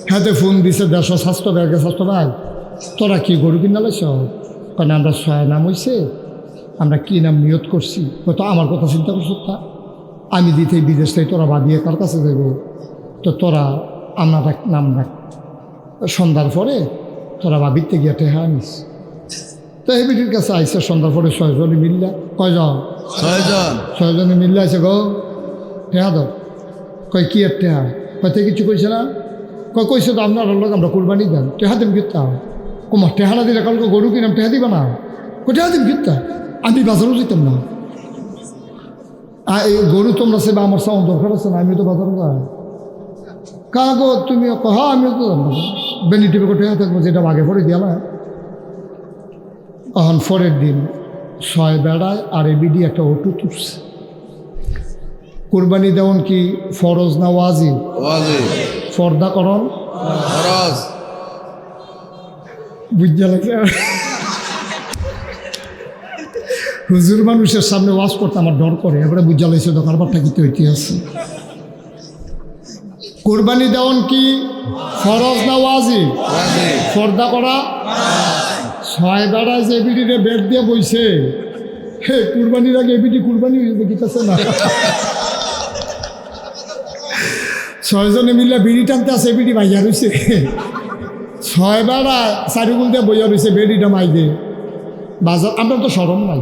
হ্যাঁ তো ফোন দিছে দেশ স্বাস্থ্য ব্যাগে স্বাস্থ্য ভাই তোরা কি গরু কিনা লাইছ? কারণ আমরা 6 নাম হয়েছে, আমরা কি নাম নিয়ত করছি। তো আমার কথা চিন্তা করছো তা আমি দিতে বিদেশ থেকে তোরা বাদিয়ে কার কাছে যাব? তো তোরা আমরা নাম রাখ, সন্ধ্যার পরে তোরা বাবিরতে গিয়া টেহা আনিস। তো এই বিটির কাছে আইসে সন্ধ্যার পরে 6 জনে মিললা। কয়জন?
6 জন।
6 জনে মিললে আছে গো টেহা দাও। কয় কি আর টেহা? হয়তো কিছু কইছে না? কইছে তো আপনার লোক আমরা কুরবানি দেন, টেহা দেব কিতা? কুমার টেহা না দিলে কালকে গরু কিনাম, টেহা দিবা না? টেহা দেব কিতা? আমি বাজারও যেতাম না। এই গরু তোমরা সেবা আমার সাউন্ড দরকার আছে না, আমি তো বাজারও যাই। কাগো তুমি হ্যাঁ আমিও তো বেনি টিপে টেহা থাকবো, যেটা আগে পরে দিয়া না। এখন পরের দিন 6 বেড়ায় আর এবিডি একটা অটো তুলছে। কুরবানি দেওয়ান কি ফরজ না ওয়াজিব?
ওয়াজিব।
ফর্দা করণ
ফরজ।
বুঝতে লাগছে। হুজুর মানুষের সামনে ওয়াজ করতে আমার ডর করে, এবারে বুঝা লাগছে তো কারবারটা কি তৈরি আছে। কুরবানি দেওয়ান কি ফরজ না ওয়াজিব?
ওয়াজিব।
ফর্দা করা 6 বেড়ায় যে এবিডিরে বেড দিয়ে বইছে, হে কুরবানির আগে এবিডি কুরবানি হয়ে দেখিতেছে না। 6 জনে মিলে বিড়ি টানতে আছে, এবিডি ভাইয়া রয়েছে। 6 বেড়ায় চারিগুল দিয়ে বইয়া রয়েছে, বেডিটা মাই দে বাজার। আমরা তো সরম নাই।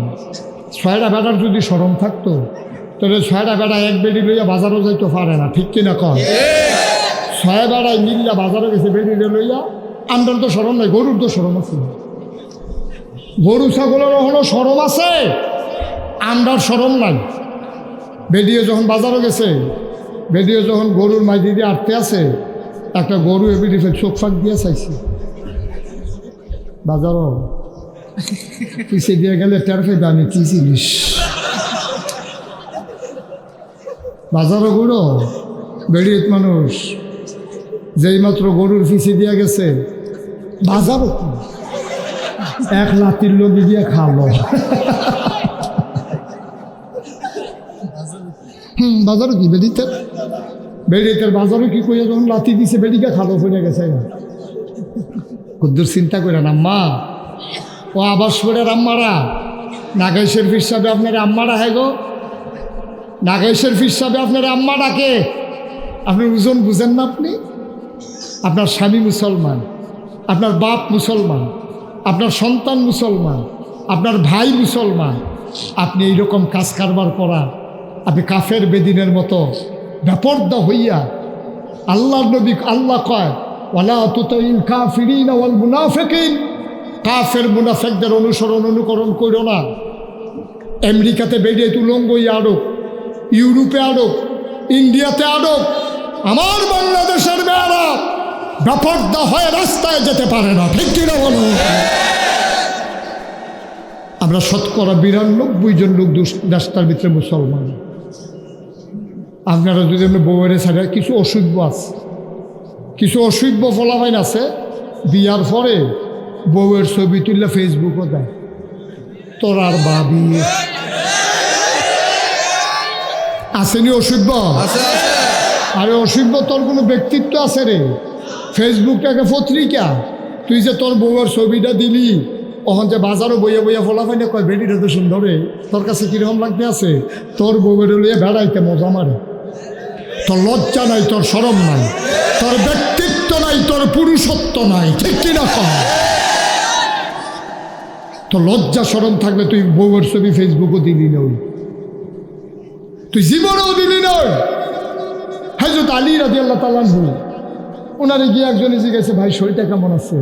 6টা বেড়ার যদি সরম থাকতো তাহলে 6টা বেড়া এক বেডি লইয়া বাজারও যাইতে পারে না, ঠিক কিনা কন? 6 বেড়ায় মিল্লা বাজারে গেছে বেডিটা লইয়া। আমরা তো সরম নাই, গরুর তো সরম আছে। গরু ছাগলের হলো সরম আছে, আমরার সরম নাই। বেডিও যখন বাজারও গেছে, বেডিও যখন গরুর মাইদি দিয়ে আটতে আছে, একটা গরু এবিডি চোখ ফাঁক দিয়ে চাইছে। বাজারও পিছিয়ে দিয়ে গেলে টের পাইবে আমি কি জিনিস। বাজারও গরু বেড়িয়ে মানুষ যেই মাত্র গরুর পিছিয়ে দিয়ে গেছে, বাজারও এক লাতির লবি দিয়ে খাওয়ালো। বাজারও কি বেড়িতে বাজারও কি কইয়া যখন লাতি দিছে বেড়িকে খালো পড়ে গেছে। কুদ্দুর চিন্তা করে না মা ও আবার সুরের আম্মারা নাগেশের হিসাবে আপনার আম্মারা হ্যাঁ গো, নাগেশের হিসাবে আপনার আম্মা ডাকে। আপনার ওজন বুঝেন না? আপনি আপনার স্বামী মুসলমান, আপনার বাপ মুসলমান, আপনার সন্তান মুসলমান, আপনার ভাই মুসলমান, আপনি এইরকম কাজ কারবার করা, আপনি কাফের বেদিনের মতো বেপর্দা হইয়া আল্লাহর নবী আল্লাহ কয় ওয়ালা তুতিল কাফিরিন ওয়াল মুনাফিকিন, কাফের মুনাফিকদের অনুকরণ করো না। আমেরিকাতে বেরিয়ে তুলঙ্গ আড়ক, ইউরোপে আড়ক, ইন্ডিয়াতে আড়ক, আমার বাংলাদেশের মেয়েরা বেপর্দা হয়ে রাস্তায় যেতে পারে না, ঠিক কিনা বলো? আমরা 92% জন লোক রাস্তার ভিতরে মুসলমান। আপনারা যদি আমরা বউয়ের ছাড়া কিছু অসভ্য আছে, কিছু অসভ্য ফলাফাইন আছে, বিয়ার পরে বউয়ের ছবি তুললে ফেসবুকও দেয়, তোর আর বাবি আসেনি অসভ্য? আরে অসভ্য, তোর কোনো ব্যক্তিত্ব আছে রে? ফেসবুকটাকে পত্রিকা, তুই যে তোর বউয়ের ছবিটা দিলি, ওখান যে বাজারও বইয়া বইয়া ফলাফাই না কয় বেডিটা তো সুন্দরে, তোর কাছে কিরকম লাগতে আছে? তোর বউয়ের লইয়া বেড়াইতে মজা মারে। তোর লজ্জা নাই, তোর শরম নাই, তোর ব্যক্তিত্ব নাই, তোর পুরুষত্ব নাই, ঠিক কিনা কম? তোর লজ্জা শরম থাকলে তুই বউয়ের ছবি ফেসবুকও দিলি নই, তুই জীবনেও দিলি নই। হযরত আলী রাদিয়াল্লাহু তাআলা আনহু ওনারে গিয়ে একজনে জিজ্ঞাসা, ভাই শরীরটা কেমন আছে?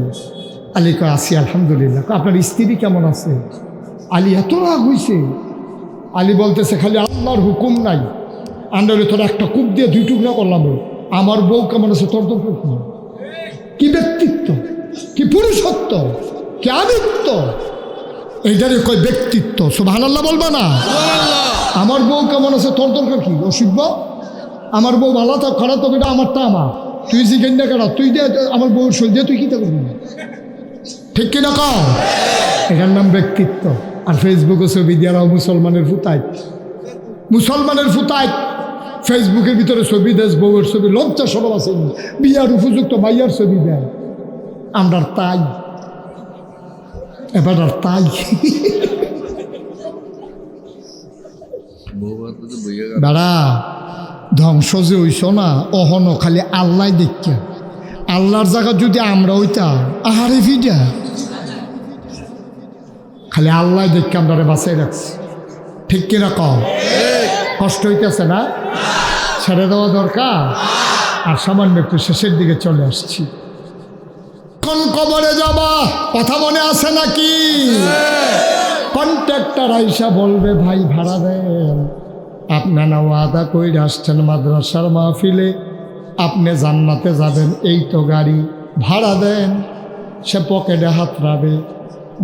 আলী কয় আছি আলহামদুলিল্লাহ। আপনার স্ত্রী কেমন আছে? আলী এত রাগ হইছে। আলী বলতেছে, খালি আল্লাহর হুকুম নাই, আন্ডারে তোর একটা কূপ দিয়ে 2 টুকরা করলাম, আমার বউ কেমন আছে তোর তো? কি ব্যক্তিত্ব, কি পুরুষত্ব, কি আদিত্য, এইটারে কয় ব্যক্তিত্ব। সুবহানাল্লাহ বলবা না? আমার বউ কেমন আছে তোর দরকার কি? অসভ্য, আমার বউ ভালো থাক খারাপ থাক এটা আমারটা আমার, তুই জিজ্ঞেস না কেন? তুই দিয়ে আমার বউর শরীর দিয়ে তুই কী করবি? ঠিক কিনা কও? এটার নাম ব্যক্তিত্ব। আর ফেসবুকে ছবি দিয়ে মুসলমানের ফুতাইত, মুসলমানের ফুতাইত ফেসবুকের ভিতরে ছবি দেশ, বউয়ের ছবি, লজ্জা সরব আছে, বিয়ার উপযুক্ত মাইয়ার ছবি দেয়। আমরা তাই এবার আর তাই দাঁড়া ধ্বংস যে হইস না অহন খালি আল্লাহ দেখা আল্লাহর জায়গা যদি আমরা হইতাম আহারে ভিডা খালি আল্লাহ দেখে আমরা বাঁচাই রাখছি ঠিক কিনা কম কষ্ট হইতেছে না ছেড়ে দেওয়া দরকার আর সামান্য একটু শেষের দিকে চলে আসছি কোন কবরে যাবা কথা মনে আছে নাকি কন্ট্রাক্টর আইসা বলবে ভাই ভাড়া দেন আপনারা ওয়াদা কইরা আসছেন মাদ্রাসার মাহফিলে আপনি জান্নাতে যাবেন এই তো গাড়ি ভাড়া দেন সে পকেটে হাত রাখবে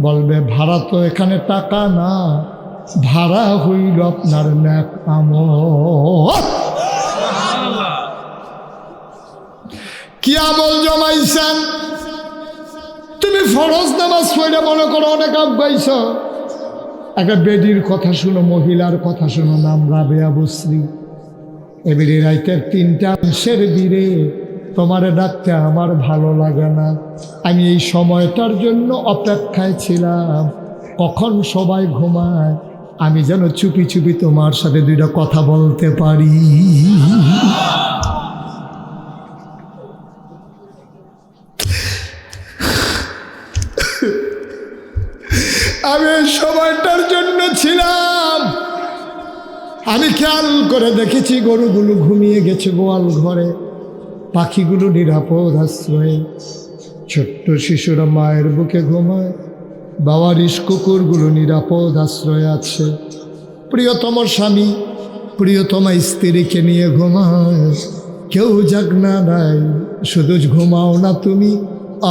বলবে ভাড়া তো এখানে টাকা না ভাড়া হইল আপনার নেক আমল কি আমল জমাইছেন তুমি ফরজ নামাজ পড়ে মনে করো অনেক আগাইছ একটা বেডির কথা শুনো মহিলার কথা শুনো নাম রাবেয়া বসরি এবারে রাইতের 3টা অংশের বীরে তোমারে ডাকতে আমার ভালো লাগে না আমি এই সময়টার জন্য অপেক্ষায় ছিলাম কখন সবাই ঘুমায় আমি যেন চুপি চুপি তোমার সাথে 2টা কথা বলতে পারি আমি এই সময়টার জন্য ছিলাম আমি খেয়াল করে দেখেছি গরুগুলো ঘুমিয়ে গেছে গোয়াল ঘরে পাখিগুলো নিরাপদ আশ্রয়ে ছোট্ট শিশুরা মায়ের বুকে ঘুমায় বাবারিশ কুকুরগুলো নিরাপদ আশ্রয়ে আছে প্রিয়তম স্বামী প্রিয়তমা স্ত্রীকে নিয়ে ঘুমায় কেউ জাগনা নাই শুধু ঘুমাও না তুমি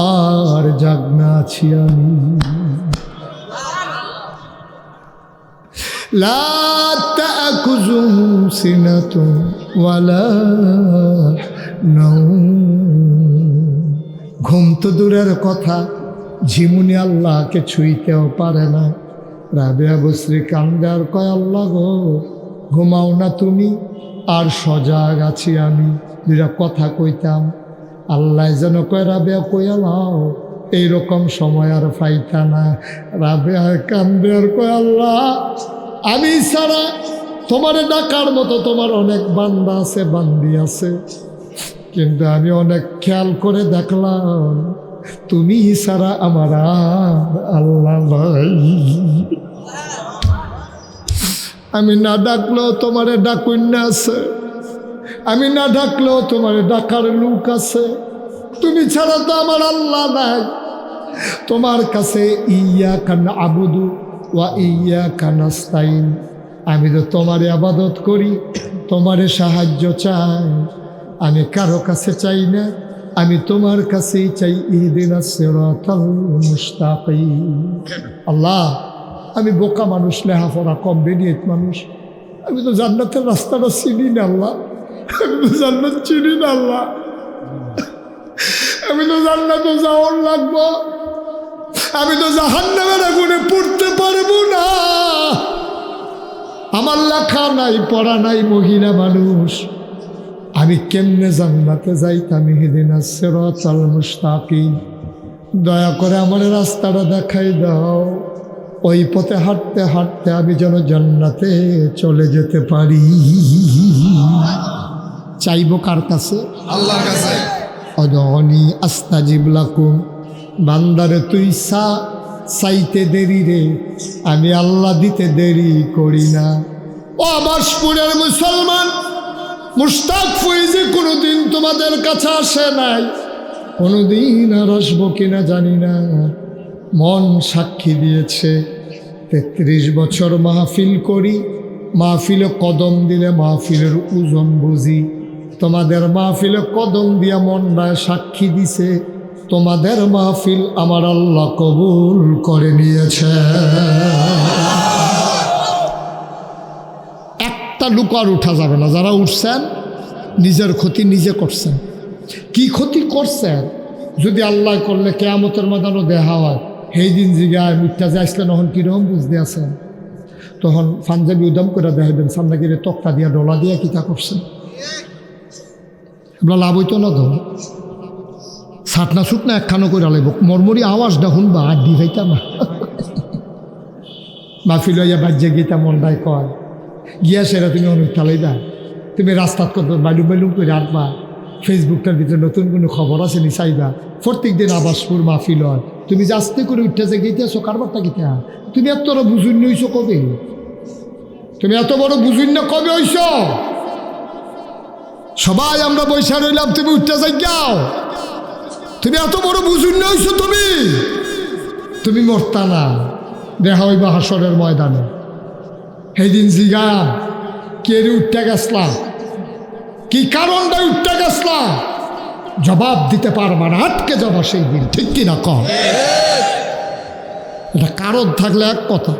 আর জাগনা আছি আমি লা তা'খুযুহু সিনাতুন ওয়ালা নাওম ঘুম তো দূরের কথা ঝিমুনি আল্লাহকে ছুঁইতেও পারে না রাবেয়া বসরি কান্দার কয় আল্লাহ গো ঘুমাও না তুমি আর সজাগ আছি আমি 2টা কথা কইতাম আল্লাহ যেন কয় রাবেয়া কইয়া লাও এইরকম সময় আর পাইতা না রাবেয়া কান্দে আর কয় আল্লাহ আমি ছাড়া তোমারে ডাকার মতো তোমার অনেক বান্দা আছে বান্দি আছে কিন্তু আমি অনেক খেয়াল করে দেখলাম তুমি ছাড়া আমার আল্লাহ ভাই আমি না ডাকলেও তোমারে ডাকুন্যা আছে আমি না ডাকলেও তোমারে ডাকার লোক আছে তুমি ছাড়া তো আমার আল্লাহ নাই তোমার কাছে ইয়াকা না'বুদু ওয়া ইয়াকা নাস্তাইন আমি তো তোমারে আবাদত করি তোমারে সাহায্য চাই আমি কারো কাছে চাই না আমি তোমার কাছেই চাই ইহদিনাস সিরাতাল মুস্তাকিম আল্লাহ আমি বোকা মানুষ লেহাপড়া কম বেনিয়ত মানুষ আমি তো জান্নাতের রাস্তাটা চিনি না আল্লাহ আমি তো জান্নাত চিনি না আল্লাহ আমি তো জান্নাতে যাওয়ার লাগবো আমি তো জাহান্নামের আগুনে পড়তে পারবো না আমার লেখা নাই পড়া নাই মহিলা মানুষ আমি কেমনে জান্নাতে যাইতাম ইহদিনাস সিরাতাল মুস্তাকিম দয়া করে আমার রাস্তাটা দেখাই দাও ওই পথে হাঁটতে হাঁটতে আমি যেন জান্নাতে চলে যেতে পারি চাইবো কার কাছে
আল্লাহর কাছে
অদনি আস্তাজিব লাকুম বান্দারে তুই চাইতে দেরি রে আমি আল্লাহ দিতে দেরি করি না ও আবাসপুরের মুসলমান মুশতাক ফৈজি কোনোদিন তোমাদের কাছে আসে নাই কোনোদিন আর আসবো কিনা জানি না মন সাক্ষী দিয়েছে 33 বছর মাহফিল করি মাহফিলে কদম দিলে মাহফিলের ওজন বুঝি তোমাদের মাহফিলে কদম দিয়া মনটায় সাক্ষী দিছে তোমাদের মাহফিল আমার আল্লাহ কবুল করে নিয়েছে একটা লুক আর উঠা যাবে না যারা উঠছেন নিজের ক্ষতি নিজে করছেন কি ক্ষতি করছেন যদি আল্লাহ করলে কিয়ামতের ময়দানও দেখা হয় সেই দিন জিগায় মিথ্যা যে আসলে নহন কীরকম বুঝতে আছেন তখন পাঞ্জাবি উদাম করে দেখাবেন সামনাগিরে তক্তা দিয়া ডলা দিয়া কিতা করছেন আমরা লাভ হইতো না তো ছাটনা ছুটনা একখানো করে আলাইব মরমরি আওয়াজটা শুনবা আর দি ভাইতা না মাহফিল হইয়া বাজ্যে গীতা মন্ডায় কয় গিয়া সেরা তুমি অনেক চালাইবা তুমি রাস্তাত কত বালুম বালুম করে আঁটবা ফেসবুকটার ভিতরে নতুন কোনো খবর আছে নি চাইবা প্রত্যেক দিন আবাসপুর মাহফিল হয় তুমি যে আস্তে করে উঠতে যে গেইতেছো কারবারটা গীতা তুমি এত বড় বুঝুন্য হইছো কবে তুমি এত বড় বুঝুন্য কবে হইছ সবাই আমরা বৈশা রইলাম তুমি উঠতে যাই যাও তুমি এত বড় বুঝুন্য হইছো তুমি মরতা না দেখা হইবা হাসরের ময়দানে সেই দিন জিগাম কে উঠতে গেছলাম কি কারণটা উঠতে গেছলাম জবাব দিতে পারবা না আটকে যাবা সেই দিন ঠিক কিনা কম এটা কারণ থাকলে এক কথা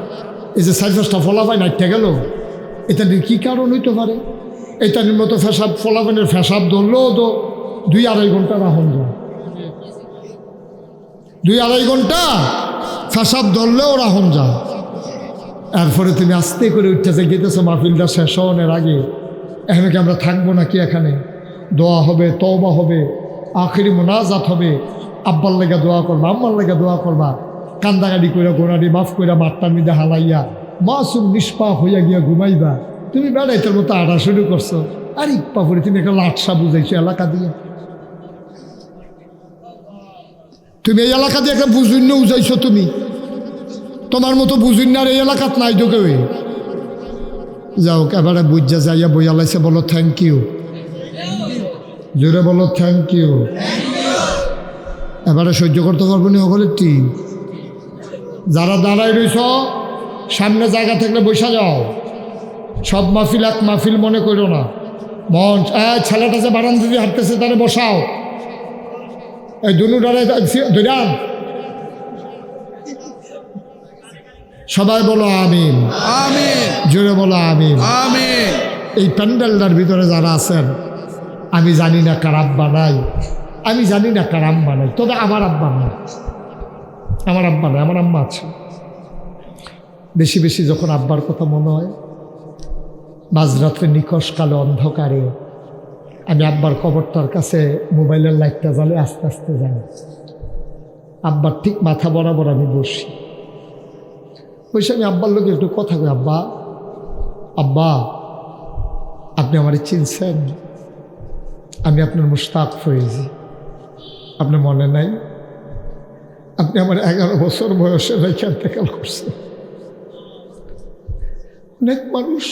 এই যে 4-5টা ফলাফাই নাইটে গেল এটা কি কারণ হইতে পারে এটার মতো ফেসাব ফলাফানের ফেসাব ধরলেও তো 2-2.5 ঘন্টা রাখুন যায় 2-2.5 ঘন্টা ফেসাব ধরলেও রাখুন যায় এরপরে তুমি আস্তে করে উঠতেছে গেতেছো মাহফিলটা শেষ হওয়ার আগে এখানে কি আমরা থাকবো নাকি এখানে দোয়া হবে তওবা হবে আখিরি মোনাজাত হবে আব্বার লেগে দোয়া করবা আম্মার লেগে দোয়া করবা কান্দাকাটি করে গোড়াটি মাফ করে মাঠটার মধ্যে হালাইয়া মাসুম নিষ্পাপ হইয়া গিয়া ঘুমাইবা তুমি বেড়াইতের মতো আড়া শুরু করছো আর ইপ্পা করে তুমি একটা লাটসা বুঝাইছো এলাকা দিয়ে তুমি এই এলাকা দিয়ে একটা বুঝুন্য উজাইছো তুমি তোমার মতো বুঝুন্নার এই এলাকাত নাই তো কেউ যাও এবারে বুঝা যাইয়া বইয়া লাইছে বলো থ্যাংক ইউ জোরে বলো থ্যাংক ইউ এবারে সহ্য করতে পারবো না সকলের ঠিক যারা দাঁড়াই রইছ সামনে জায়গা থাকলে বসা যাও সব মাহফিল এক মাহফিল মনে করো না মঞ্চ ছেলেটা যে বারান্দা দিয়ে হাঁটতেছে তারে বসাও এই দুনুটারে ধরান সবাই বলো আমিন
আমিন
জোরে বলো আমিন
আমিন
এই প্যান্ডেলটার ভিতরে যারা আছেন আমি জানি না কার আব্বা নাই আমি জানি না কার আম্মা নাই তবে আমার আব্বা নাই আমার আব্বা নাই আমার আম্মা আছে বেশি বেশি যখন আব্বার কথা মনে হয় মাঝরাত্রে নিকশ কালো অন্ধকারে আমি আব্বার কবরটার কাছে মোবাইলের লাইটটা জ্বালে আস্তে আস্তে যাই আব্বার ঠিক মাথা বরাবর আমি বসি বসে আমি আব্বার লোকে একটু কথা কই আব্বা আব্বা আপনি আমারে চিনছেন আমি আপনার মুশতাক ফয়েজি আপনার মনে নাই আপনি আমার 11 বছর বয়সে রেখে ইন্তেকাল করছেন অনেক মানুষ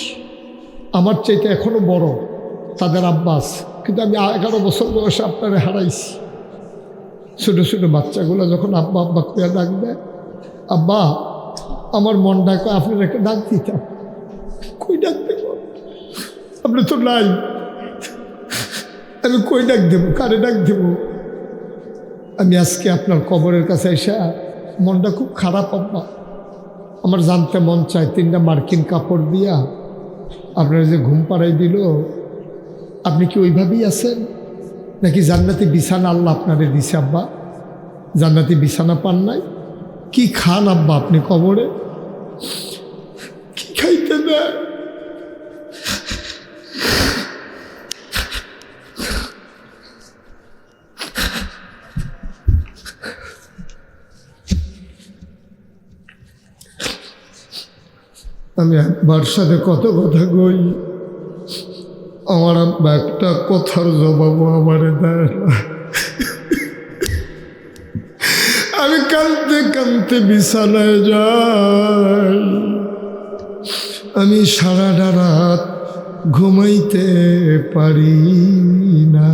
আমার চাইতে এখনো বড় তাদের আব্বাস কিন্তু আমি 11 বছর বয়সে আপনারে হারাইছি ছোটো ছোটো বাচ্চাগুলো যখন আব্বা আব্বা করে ডাক দেয় আব্বা আমার মন ডাকে আপনার একটা ডাক দিতাম কই ডাক দেব আপনি তো নাই আমি কই ডাক দেবো কারে ডাক দেব আমি আজকে আপনার কবরের কাছে এসে মনটা খুব খারাপ আব্বা আমার জানতে মন চায় 3টা মার্কিন কাপড় দিয়া আপনার যে ঘুম পাড়াই দিল আপনি কি ওইভাবেই আছেন নাকি জান্নাতি বিছানা আল্লাহ আপনারে দিছে আব্বা জান্নাতি বিছানা পান নাই কি খান আব্বা আপনি কবরে কি খাইতে দেয় আমি একবার সাথে কত কথা কই আমার আব্বা একটা কথার জবাবও আমারে দেয় না আমি কাঁদতে কাঁদতে বিছানায় যাই আমি সারাটা রাত ঘুমাইতে পারি না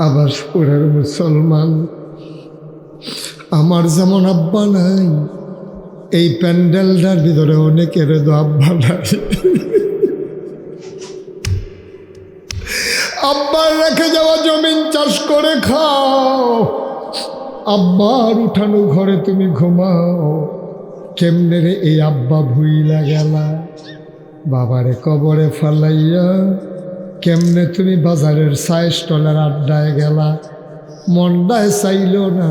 আবাসপুরের মুসলমান আমার যেমন আব্বা নাই এই প্যান্ডেলটার ভিতরে অনেকের তো আব্বা নাই আব্বার রেখে যাওয়া জমিন চাষ করে খাও আব্বার উঠানো ঘরে তুমি ঘুমাও কেমনে রে এই আব্বা ভুইলা গেলা বাবারে কবরে ফালাইয়া কেমনে তুমি বাজারের চায় স্টলের আড্ডায় গেলা মনটায় চাইল না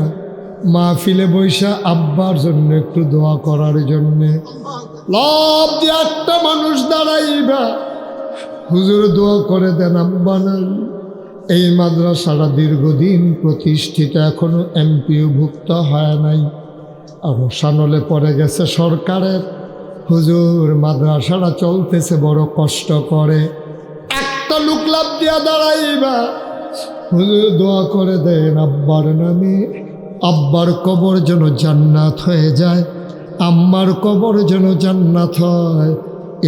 মাহফিলে বৈশা আব্বার জন্য একটু দোয়া করার জন্যে লাভ দিয়ে একটা মানুষ দাঁড়াইবা হুজুর দোয়া করে দেন আব্বা নাই। এই মাদ্রাসাটা দীর্ঘদিন প্রতিষ্ঠিত, এখনো এমপিওভুক্ত হয় নাই, আর রসানলে পড়ে গেছে সরকারের। হুজুর মাদ্রাসাটা চলতেছে বড় কষ্ট করে, একটা লোক লাভ দিয়া দাঁড়াইবা। হুজুর দোয়া করে দেন আব্বার নামে, আব্বার কবর যেন জান্নাত হয়ে যায়, আম্মার কবর যেন জান্নাত হয়।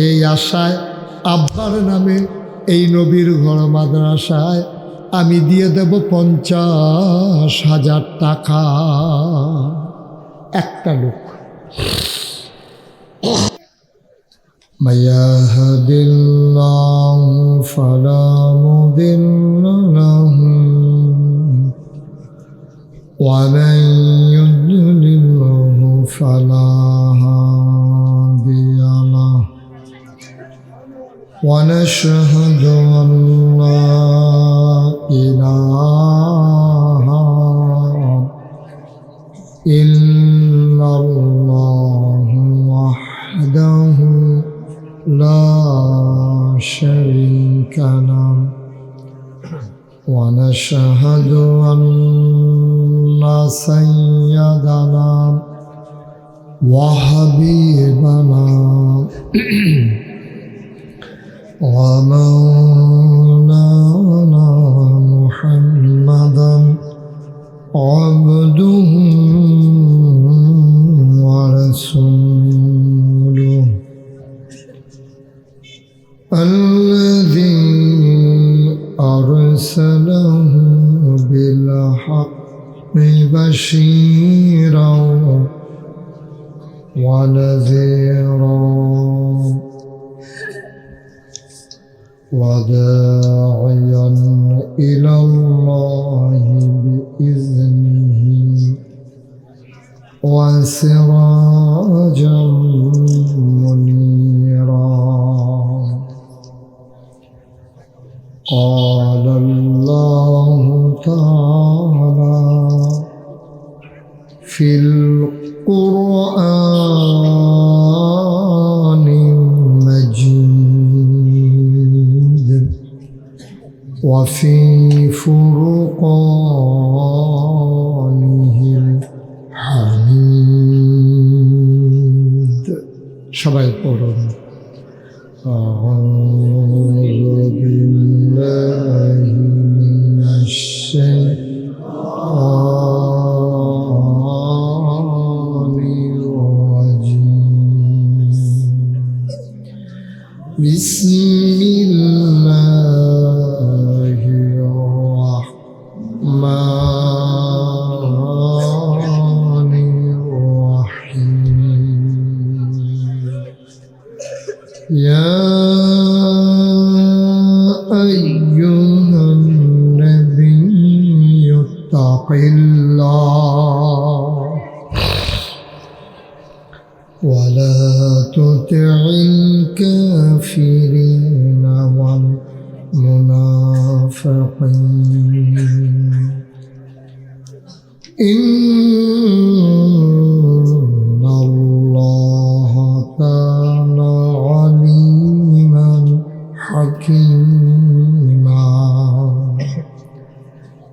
এই আশায় আব্বার নামে এই নবীর ঘর মাদ্রাসায় আমি দিয়ে দেব 50,000 টাকা। একটা লোক। মায়াহদিল্লাহু ফালা মুদিল্লা লাহু ওয়া মান ইউদ্লিলহু ফালা হাদিয়া লাহু ওয়া নাশহাদু আন লা ইলাহা ইল্লাল্লাহু ওয়াহদাহু লা শারীকা লাহু ওয়া নাশহাদু আন্না সাইয়্যিদানা ওয়া হাবিবানা ওয়া মাওলানা মুহাম্মাদান আবদুহু ওয়া রাসূলুহু الذي أرسله بالحق بشيرا ونذيرا وداعيا إلى الله بإذنه وسراجا منيرا. قال الله تعالى في القرآن المجيد وفي فرقانه الحميد. সবাই পড়ুন أعوذ بالله من الشيطان الرجيم. بسم الله الرحمن الرحيم. يا أيها النبي اتق الله ولا تطع الكافرين والمنافقين إن الله كان عليما حكيما.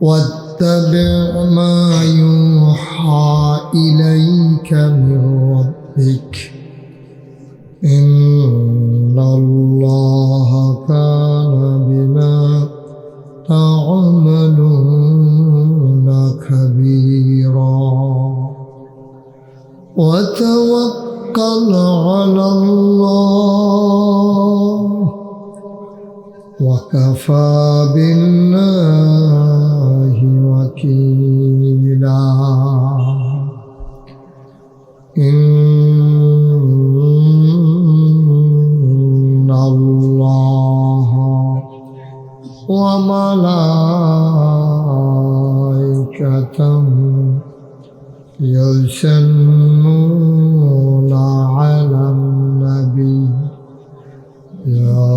واتبع ما يوحى إليك من ربك إن الله كان بما تعملون خبيرا. وتوكل على الله وكفى بالله وكيلا. إن الله وملائكته يصلون على النبي يا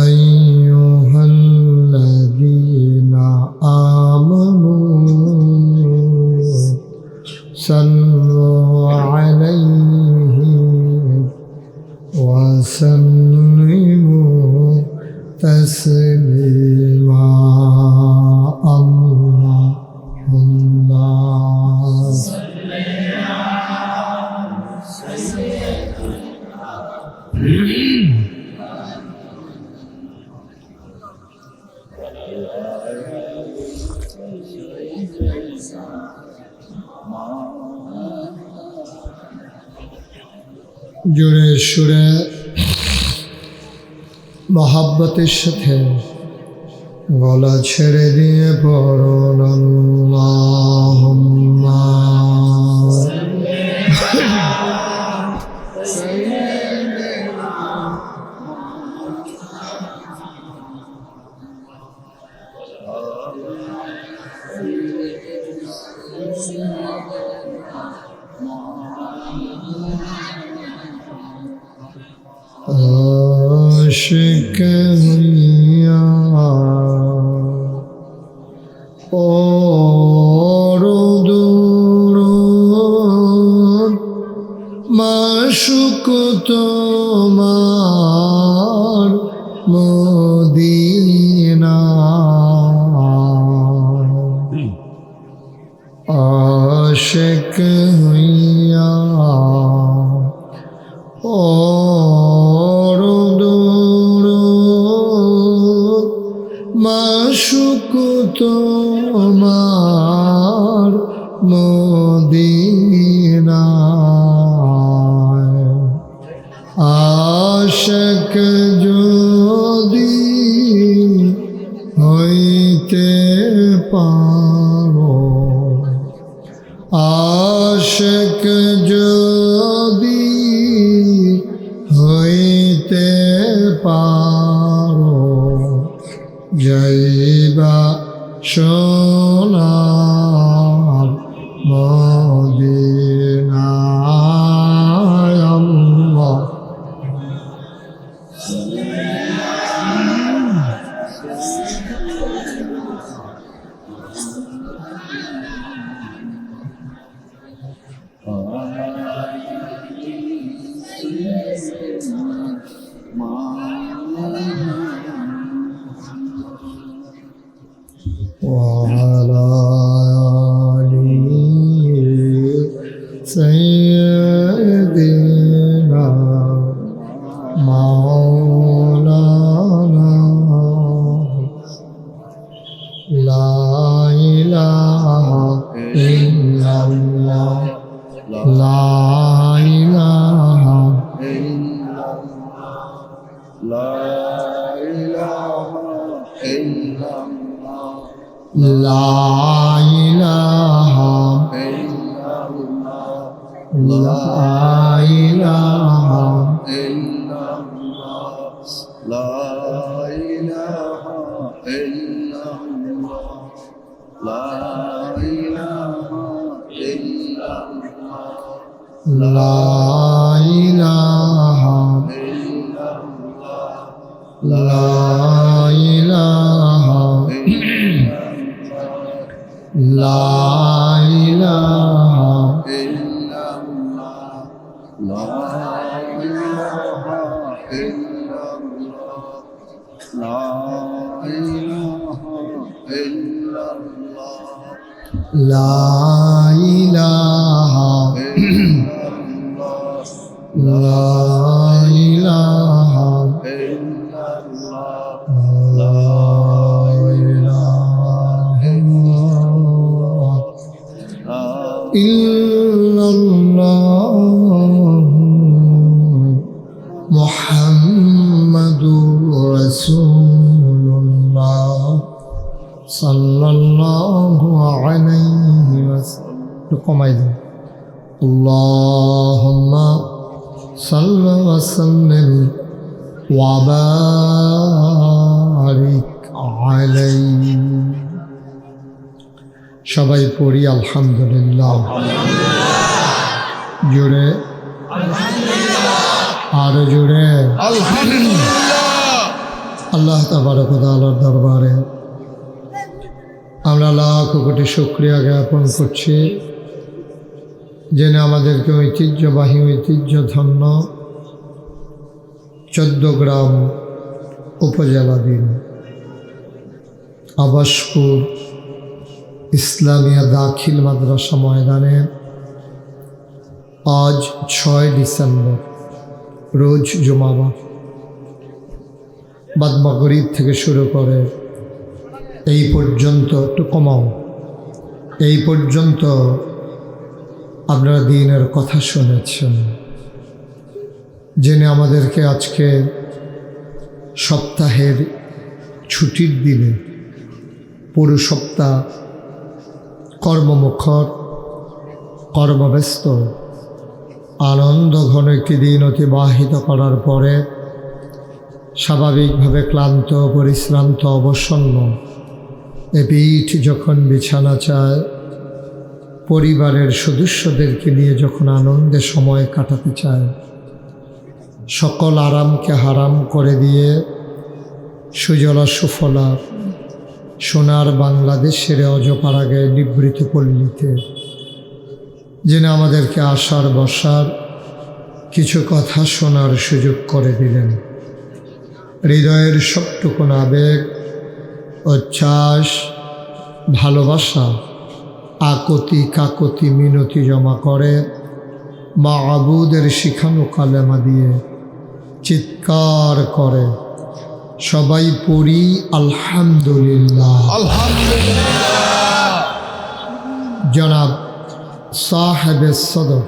أيها الذين آمنوا صلوا عليه وسلموا وسلموا تسليما اللهم জোরে সুরে মহাব্বতের সাথে গলা ছেড়ে দিয়ে পড়ুন আল্লাহুম্মা आशिक हुइया और दुरूद माशुक তোমার মদিনা आशिक हुइया और दुरूद माशुक তোমার মদিনা আশিক যদি হইতে পারো আশিক যদি হইতে পারো যাইবা সোনার মদিনায় আল্লাহ وعلى آل سيدنا مولانا لا إله إلا الله لا إله لا إله لا إله لا إله لا إله لا إله لا إله لا إله إلا الله محمد رسول الله صلى الله عليه وسلم اللهم صل وسلم وبارك عليه সবাই পড়ি আলহামদুলিল্লাহ জোরে আরো জোরে আল্লাহ তাবারক ওয়া তাআলার দরবারে আমরা লাখ কোটি শুকরিয়া জ্ঞাপন করছি যিনি আমাদেরকে ঐতিহ্যবাহী ঐতিহ্যধন্য চৌদ্দগ্রাম উপজেলাধীন আবাসপুর ইসলামিয়া দাখিল মাদ্রাসা ময়দানে আজ 6 ডিসেম্বর রোজ জুমাবার বাদ মাগরিব থেকে শুরু করে এই পর্যন্ত একটু কমাও, এই পর্যন্ত আপনারা দ্বীনের কথা শুনেছেন। জেনে আমাদেরকে আজকে সপ্তাহের ছুটির দিনে পুরো সপ্তাহ কর্মমুখর, কর্মব্যস্ত, আনন্দ ঘন একটি দিন অতিবাহিত করার পরে স্বাভাবিকভাবে ক্লান্ত, পরিশ্রান্ত, অবসন্ন এ পিঠ যখন বিছানা চায়, পরিবারের সদস্যদেরকে নিয়ে যখন আনন্দে সময় কাটাতে চায়, সকল আরামকে হারাম করে দিয়ে সুজলা সুফলা সোনার বাংলাদেশের অজপাড়াগায় নিবৃত পল্লীতে যিনি আমাদেরকে আসার বসার কিছু কথা শোনার সুযোগ করে দিলেন। হৃদয়ের সবটুকুন আবেগ, উচ্ছ্বাস, ভালোবাসা, আকতি কাকতি মিনতি জমা করে মাবুদের শিখানো কালেমা দিয়ে চিৎকার করে সবাই পড়ি আলহামদুলিল্লাহ।
আলহামদুলিল্লাহ।
জনাব সাহেবে সদর,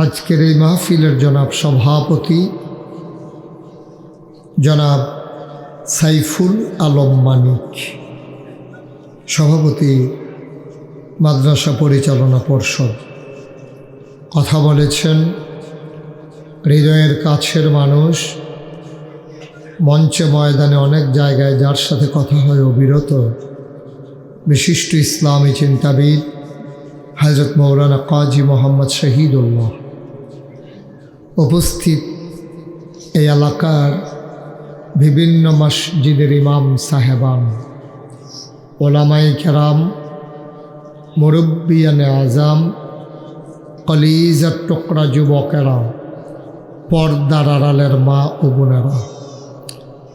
আজকের এই মাহফিলের জনাব সভাপতি জনাব সাইফুল আলম মানিক, সভাপতি মাদ্রাসা পরিচালনা পর্ষদ, কথা বলেছেন হৃদয়ের কাছের মানুষ, মঞ্চে ময়দানে অনেক জায়গায় যার সাথে কথা হয় অবিরত, বিশিষ্ট ইসলামী চিন্তাবিদ হযরত মৌলানা কাজী মোহাম্মদ শহীদুল্লাহ। উপস্থিত এই এলাকার বিভিন্ন মসজিদের ইমাম সাহেবান, ওলামায়ে কেরাম, মুরব্বিয়ানে আজাম, কলিজার টুকরা যুবকেরা, পর্দার আড়ালের মা ও বোনেরা,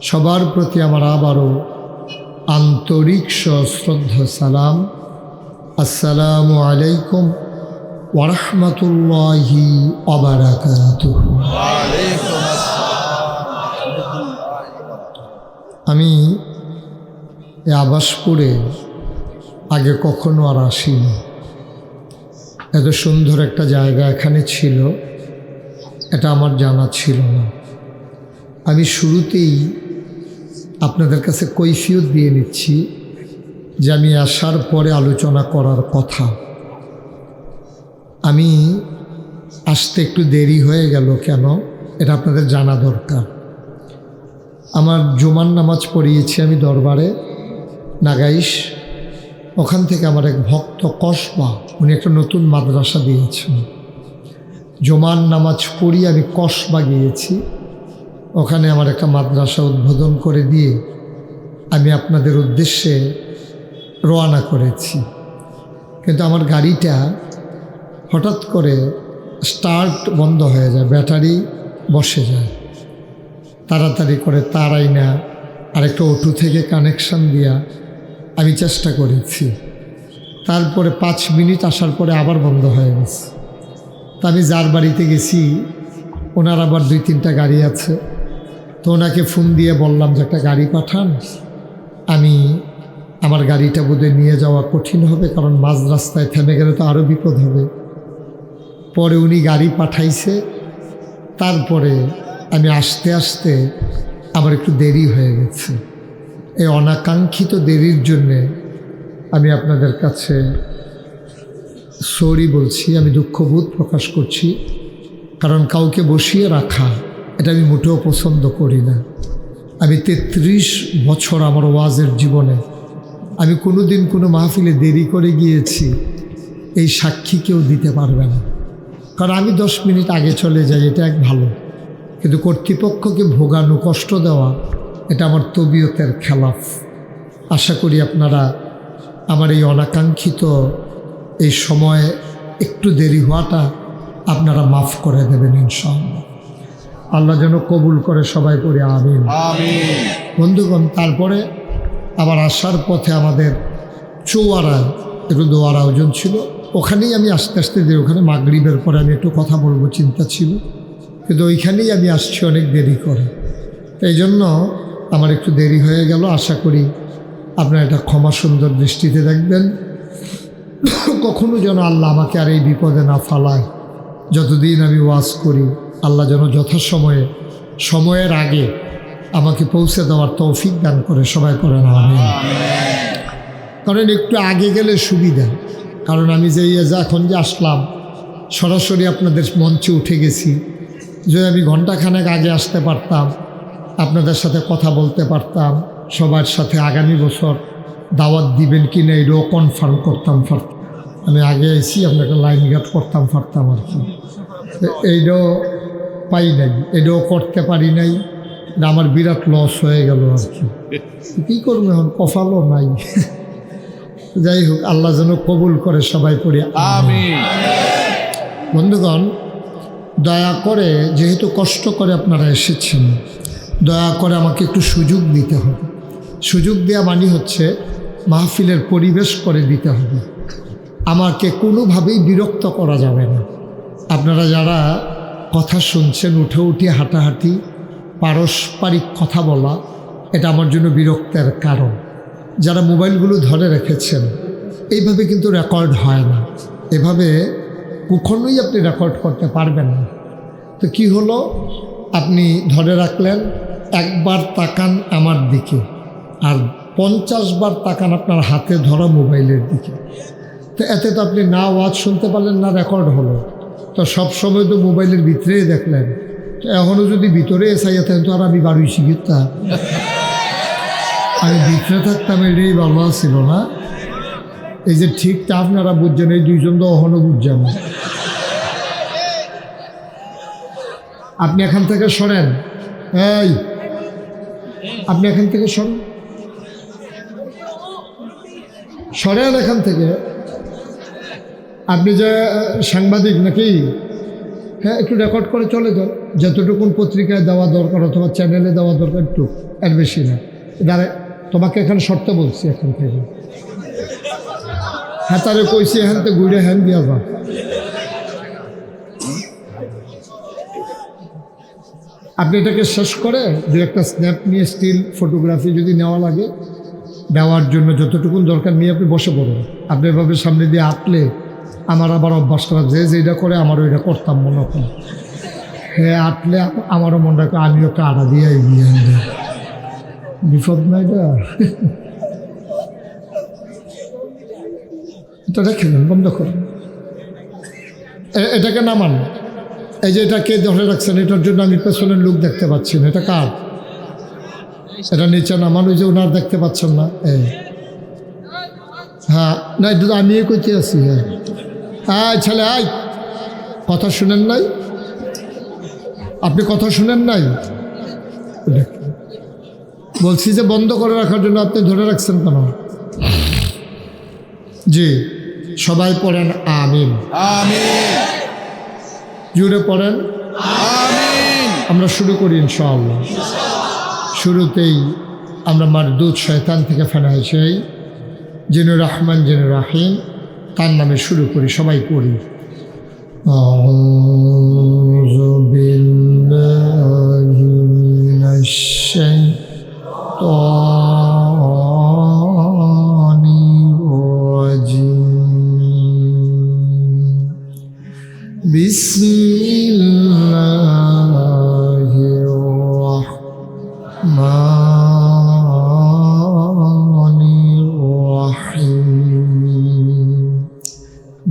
সবার প্রতি আমার আবারও আন্তরিক সশ্রদ্ধ সালাম। আসসালামু আলাইকুম ওয়া রাহমাতুল্লাহি ওয়া বারাকাতুহু। আমি এই আবাসপুরে আগে কখনো আর আসিনি। এত সুন্দর একটা জায়গা এখানে ছিল, এটা আমার জানা ছিল না। আমি শুরুতেই আপনাদের কাছে কৈফিয়ত দিয়ে নিচ্ছি যে আমি আসার পরে আলোচনা করার কথা। আমি আসতে একটু দেরি হয়ে গেল কেন, এটা আপনাদের জানা দরকার। আমার জুমার নামাজ পড়িয়েছি আমি দরবারে নাগাইশ, ওখান থেকে আমার এক ভক্ত কসবা, উনি একটা নতুন মাদ্রাসা দিয়েছেন। জুমার নামাজ পড়ি আমি কসবা গিয়েছি, ওখানে আমার একটা মাদ্রাসা উদ্বোধন করে দিয়ে আমি আপনাদের উদ্দেশ্যে রওনা করেছি। কিন্তু আমার গাড়িটা হঠাৎ করে স্টার্ট বন্ধ হয়ে যায়, ব্যাটারি বসে যায়। তাড়াতাড়ি করে তারাই না আরেকটা অটো থেকে কানেকশান দিয়া আমি চেষ্টা করেছি। তারপরে 5 মিনিট আসার পরে আবার বন্ধ হয়ে গেছে। তা আমি যার বাড়িতে গেছি ওনার আবার 2-3টা গাড়ি আছে, তো ওনাকে ফোন দিয়ে বললাম যে একটা গাড়ি পাঠান, আমি আমার গাড়িটা বোধহয় নিয়ে যাওয়া কঠিন হবে, কারণ মাঝ রাস্তায় থেমে গেলে তো আরও বিপদ হবে। পরে উনি গাড়ি পাঠাইছে, তারপরে আমি আসতে আসতে আমার একটু দেরি হয়ে গেছে। এই অনাকাঙ্ক্ষিত দেরির জন্যে আমি আপনাদের কাছে সরি বলছি, আমি দুঃখবোধ প্রকাশ করছি। কারণ কাউকে বসিয়ে রাখা এটা আমি মোটেও পছন্দ করি না। আমি 33 বছর আমার ওয়াজের জীবনে আমি কোনো দিন কোনো মাহফিলে দেরি করে গিয়েছি, এই সাক্ষী কেউ দিতে পারবে না। কারণ আমি 10 মিনিট আগে চলে যাই, এটা এক ভালো, কিন্তু কর্তৃপক্ষকে ভোগানো, কষ্ট দেওয়া, এটা আমার তবিয়তের খেলাফ। আশা করি আপনারা আমার এই অনাকাঙ্ক্ষিত এই সময়ে একটু দেরি হওয়াটা আপনারা মাফ করে দেবেন ইনশাআল্লাহ। আল্লাহ যেন কবুল করে, সবাই পড়ে আমিন।
আমিন।
বন্ধুগণ, তারপরে আবার আসার পথে আমাদের চৌয়ারায় একটু দোয়ার আয়োজন ছিল, ওখানেই আমি আস্তে আস্তে যে ওখানে মাগরিবের পরে আমি একটু কথা বলবো চিন্তা ছিল, কিন্তু ওইখানেই আমি আসছি অনেক দেরি করে, এই জন্য আমার একটু দেরি হয়ে গেল। আশা করি আপনারা এটা ক্ষমা সুন্দর দৃষ্টিতে দেখবেন। কখনো যেন আল্লাহ আমাকে আর এই বিপদে না ফালায়। যতদিন আমি ওয়াজ করি আল্লাহ যেন যথাসময়ে, সময়ের আগে আমাকে পৌঁছে দেওয়ার তৌফিক দান করে, সবাই করেন আমিন। কারণ একটু আগে গেলে সুবিধা, কারণ আমি যে এখন যে আসলাম সরাসরি আপনাদের মঞ্চে উঠে গেছি, যদি আমি ঘন্টাখানেক আগে আসতে পারতাম, আপনাদের সাথে কথা বলতে পারতাম, সবার সাথে আগামী বছর দাওয়াত দিবেন কি না এটাও কনফার্ম করতাম পারতাম। আমি আগে এসি আপনাকে লাইন গার্ড করতাম পারতাম আর কি, এইটাও পাই নাই, এটাও করতে পারি নাই, আমার বিরাট লস হয়ে গেল আর কি। কী করবো এখন, কপালও নাই। যাই হোক, আল্লাহ যেন কবুল করে, সবাই পড়ি
আমিন।
বন্ধুগণ, দয়া করে, যেহেতু কষ্ট করে আপনারা এসেছেন, দয়া করে আমাকে একটু সুযোগ দিতে হবে। সুযোগ দেওয়া মানে হচ্ছে মাহফিলের পরিবেশ করে দিতে হবে, আমাকে কোনোভাবেই বিরক্ত করা যাবে না। আপনারা যারা কথা শুনছেন, উঠে উঠে হাঁটাহাঁটি, পারস্পরিক কথা বলা, এটা আমার জন্য বিরক্তের কারণ। যারা মোবাইলগুলো ধরে রেখেছেন, এইভাবে কিন্তু রেকর্ড হয় না, এভাবে কখনোই আপনি রেকর্ড করতে পারবেন না। তো কি হলো, আপনি ধরে রাখলেন, একবার তাকান আমার দিকে আর 50 বার তাকান আপনার হাতে ধরা মোবাইলের দিকে। তো এতে তো আপনি না ওয়াজ শুনতে পারলেন না, রেকর্ড হলো। তো সব সময় তো মোবাইলের ভিতরেই দেখলেন, তো এখনও যদি ভিতরে এসাইয়া থাকেন তো আর আমি বাড়ি শিখিতাম, আমি ভিতরে থাকতাম, এটাই ভালো ছিল না। এই যে ঠিকটা আপনারা বুঝছেন, এই দুইজন তো এখনও বুঝছেন। আপনি এখান থেকে সরেন, এই আপনি এখান থেকে সরেন, সরেন এখান থেকে। আপনি যে সাংবাদিক নাকি, হ্যাঁ, একটু রেকর্ড করে চলে যান, যতটুকুন পত্রিকায় দেওয়া দরকার অথবা চ্যানেলে দেওয়া দরকার, একটু, এর বেশি না। দাঁড়ে, তোমাকে এখানে সরতে বলছি এখান থেকে। হ্যাঁ, তারে কইছি এখান থেকে ঘুরে হ্যান দিয়া যা। আপনি এটাকে শেষ করে দু একটা স্ন্যাপ নিয়ে, স্টিল ফটোগ্রাফি যদি নেওয়া লাগে, নেওয়ার জন্য যতটুকুন দরকার নিয়ে আপনি বসে পড়ুন। আপনি এভাবে সামনে দিয়ে আঁটলে আমার আবার অভ্যাস করা, যে যেটা করে আমারও এটা করতাম মনে হয়। হ্যাঁ, আঁটলে আমারও মনে রাখো, আমিও কাটা দিয়ে এগিয়ে আনবো, বিপদ নাই এটা। এটা রেখে দেন, বন্ধ করেন, এটাকে নামান। এই যে এটা কে ধরে রাখছেন, এটার জন্য আমি পেছনের লোক দেখতে পাচ্ছি না, এটা কার? এটা নিচে নামান, ওই যে ওনার দেখতে পাচ্ছেন না। এই হ্যাঁ, না এটা তো আমি কইতে আছি। হ্যাঁ, আয় ছেলে আয়, কথা শুনেন নাই আপনি? কথা শুনেন নাই? বলছি যে বন্ধ করে রাখার জন্য, আপনি ধরে রাখছেন কেন? জি, সবাই পড়েন আমিন।
আমিন।
জুড়ে পড়েন
আমিন।
আমরা শুরু করি ইনশাআল্লাহ। শুরুতেই আমরা মারদুদ শয়তান থেকে ফেনাই চাই, যিনি রহমান যিনি রাহিম, তার নামে শুরু করি, সবাই পড়ি। আউযু বিল্লাহি মিনাশ শাইতানির রাজিম। বিসমিল্লাহির রাহমানির রাহিম।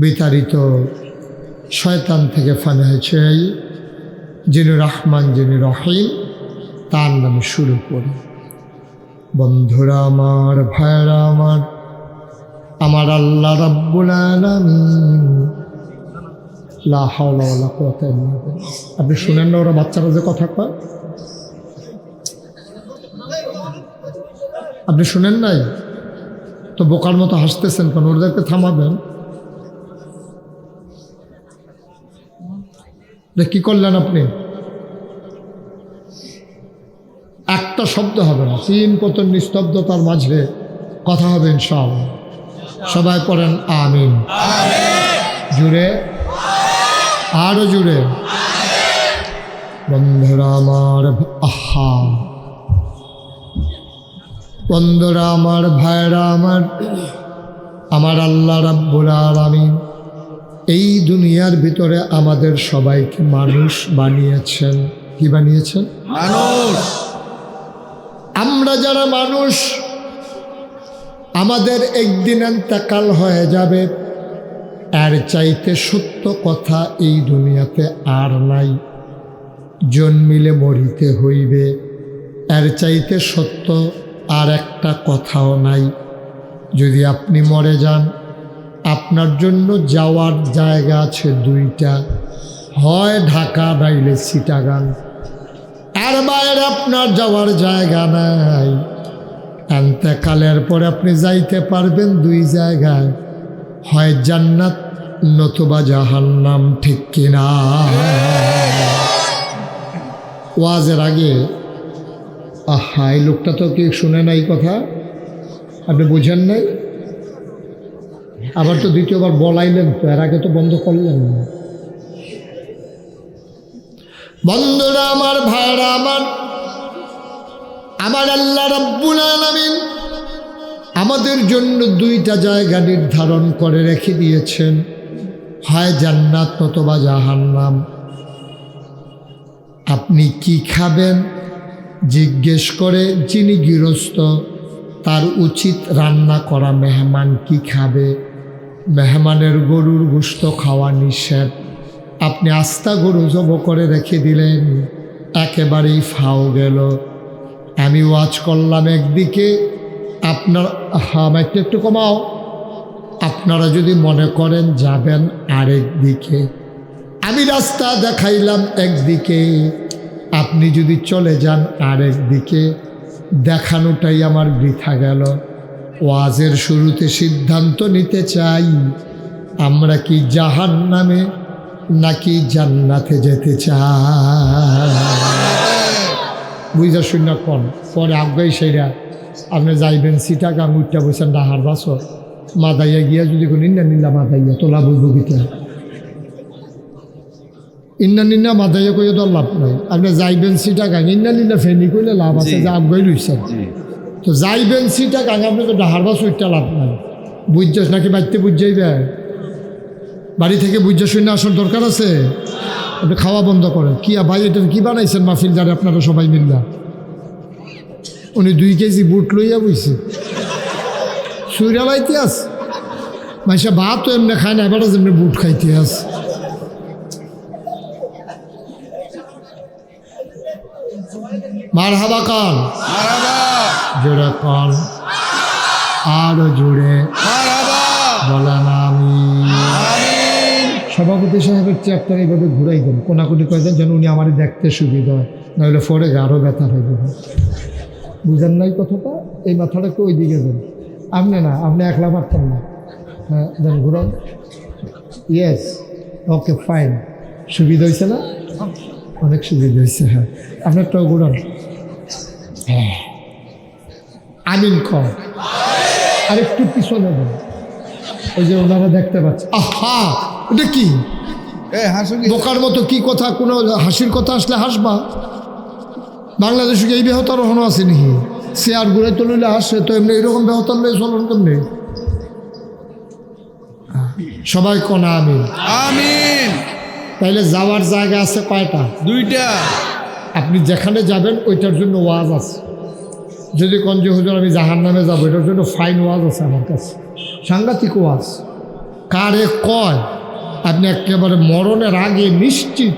বিতাড়িত শয়তান থেকে ফানাহ চাই, যিনি রহমান যিনি রহিম, তার নামে শুরু করি। বন্ধুরা আমার, ভাইরা আমার, আমার আল্লাহ রাব্বুল আলামিন, লা হাওলা ওয়ালা কুওয়াতা ইল্লা বিল্লাহ। আপনি শুনেন না ওরা বাচ্চারা যে কথা কয়? আপনি শুনেন নাই তো বোকার মতো হাসতেছেন কেন? ওদেরকে থামাবেন। কি করলেন আপনি? একটা শব্দ হবে না, 3 পতন নিস্তব্ধতার মাঝে কথা হবে ইনশাআল্লাহ। সবাই পড়েন আমিন। জুড়ে, আরো জুড়ে। বন্ধুরা আমার, আহা বন্ধুরা আমার, ভাইরা আমার, আমার আল্লাহ রাব্বুল আলামিন এই দুনিয়ার ভিতরে আমাদের সবাইকে মানুষ বানিয়েছেন। কি বানিয়েছেন?
মানুষ।
আমরা যারা মানুষ, আমাদের একদিন ইন্তেকাল হয়ে যাবে। এর চাইতে সত্য কথা এই দুনিয়াতে আর নাই। জন্মিলে মরিতে হইবে, এর চাইতে সত্য আর একটা কথাও নাই। যদি আপনি মরে যান, আপনার জন্য যাওয়ার জায়গা আছে 2টা, হয় ঢাকা নাইলে চিটাগাং। এর বাইরে আপনার যাওয়ার জায়গা নাই। ইন্তেকালের পরে আপনি যাইতে পারবেন 2 জায়গায়, হয় জান্নাত নতুবা জাহান্নাম। ঠিক কিনা? ওয়াজের আগে আহা, এই লোকটা তো কি শুনে নাই কথা? আপনি বুঝেন নাই? আবার তো দ্বিতীয়বার বলাইলেন তো, এর আগে তো বন্ধ করলেন না। বন্ধুরা আমার, ভাইরা আমার, আমার আল্লাহ রাব্বুল আলামিন আমাদের জন্য 2টা জায়গা নির্ধারণ করে রেখে দিয়েছেন, হয় জান্নাত নতুবা জাহান্নাম। আপনি কি খাবেন জিজ্ঞেস করে যিনি গৃহস্থ, তার উচিত রান্না করা। মেহমান কি খাবে? মেহমানের গরুর গোশত খাওয়া নিষেধ। আপনি আস্তা গরু জব করে রেখে দিলেন, একেবারেই ফাও গেল। আমি ওয়াজ করলাম একদিকে, আপনার মাইকটা একটু কমাও। আপনারা যদি মনে করেন যাবেন আরেক দিকে, আমি রাস্তা দেখাইলাম একদিকে, আপনি যদি চলে যান আরেক দিকে, দেখানোটাই আমার বৃথা গেল। ওয়াজের শুরুতে সিদ্ধান্ত নিতে চাই, আমরা কি জাহান্নামে নাকি জান্নাতে যেতে চাই? বুঝা শূন্য কন পরে আগাই সেইরা আপনি যাইবেন চিটাগাং, উঠটা বসেন ডাহার বাসর মাদাইয়া গিয়া যদি কোন ইন্না নিন্দা মাদাইয়া তোলা বুঝবো গীতা ইন্না নিন্দা মাদাইয়া কইয়া তো লাভ নাই। আপনি যাইবেন চিটাগাং, ইন্না নিন্দা ফেনি কইলে লাভ আছে, যে আগাই রইছেন। তো যাইবেন চিটাগাং, আপনি তো ডাহার বাস উঠটা লাভ নাই। বুঝছাস নাকি বাড়িতে বুঝাইবে? বাড়ি থেকে বুঝা শুনে আসার দরকার আছে? আপনি খাওয়া বন্ধ করেন। কি ভাই, এটা কি বানাইছেন মাহফিল যারে আপনারা সবাই মিল্লা? উনি 2 কেজি বুট লইয়া বইছে, সুইরালাইতে আস মাইসা ভাত তো এমনি খায় না, এবার যেমনি বুট খাইতে আস। মারহাবা কান, জোরে কান, আরো জোরে বলেন আমিন। সভাপতি সাহেবের চেয়ারটা এইভাবে ঘুরাই দেন, কোনাকুনি করে দেন, যেন উনি আমারই দেখতে সুবিধা হয়, নাহলে পরে আরও ব্যথা হয়ে যাবে। বুঝেন নাই কথাটা? এই মাথাটাকে ওই দিকে দেন। আপনি না, আপনি একলা পারতেন না। হ্যাঁ দেন, ঘুরান। Yes, okay fine. সুবিধা হয়েছে না? অনেক সুবিধা হয়েছে। হ্যাঁ, আপনারটাও ঘুরান। হ্যাঁ, আমিন কর। আরেকটু পিছনে দেন, ওই যে ওনারা দেখতে পাচ্ছে। আহা, এটা কি বোকার মতো কি কথা? কোনো হাসির কথা আসলে হাসবা? বাংলাদেশে এই বেহতার হনো আছে নাকি? চেয়ার ঘুরে তো লইলে হাসে, তো এমনি এরকম বেহতার লই চলন কেমনি? সবাই কোনা আমিন।
আমিন।
তাইলে যাওয়ার জায়গা আছে কয়টা?
2টা।
আপনি যেখানে যাবেন ওইটার জন্য ওয়াজ আছে। যদি কোন যে হুজুর আমি জাহান্নামে যাবো, এটার জন্য ফাইন ওয়াজ আছে আমার কাছে, সাংঘাতিক ওয়াজ। কারে কয় আপনি একেবারে মরণের আগে নিশ্চিত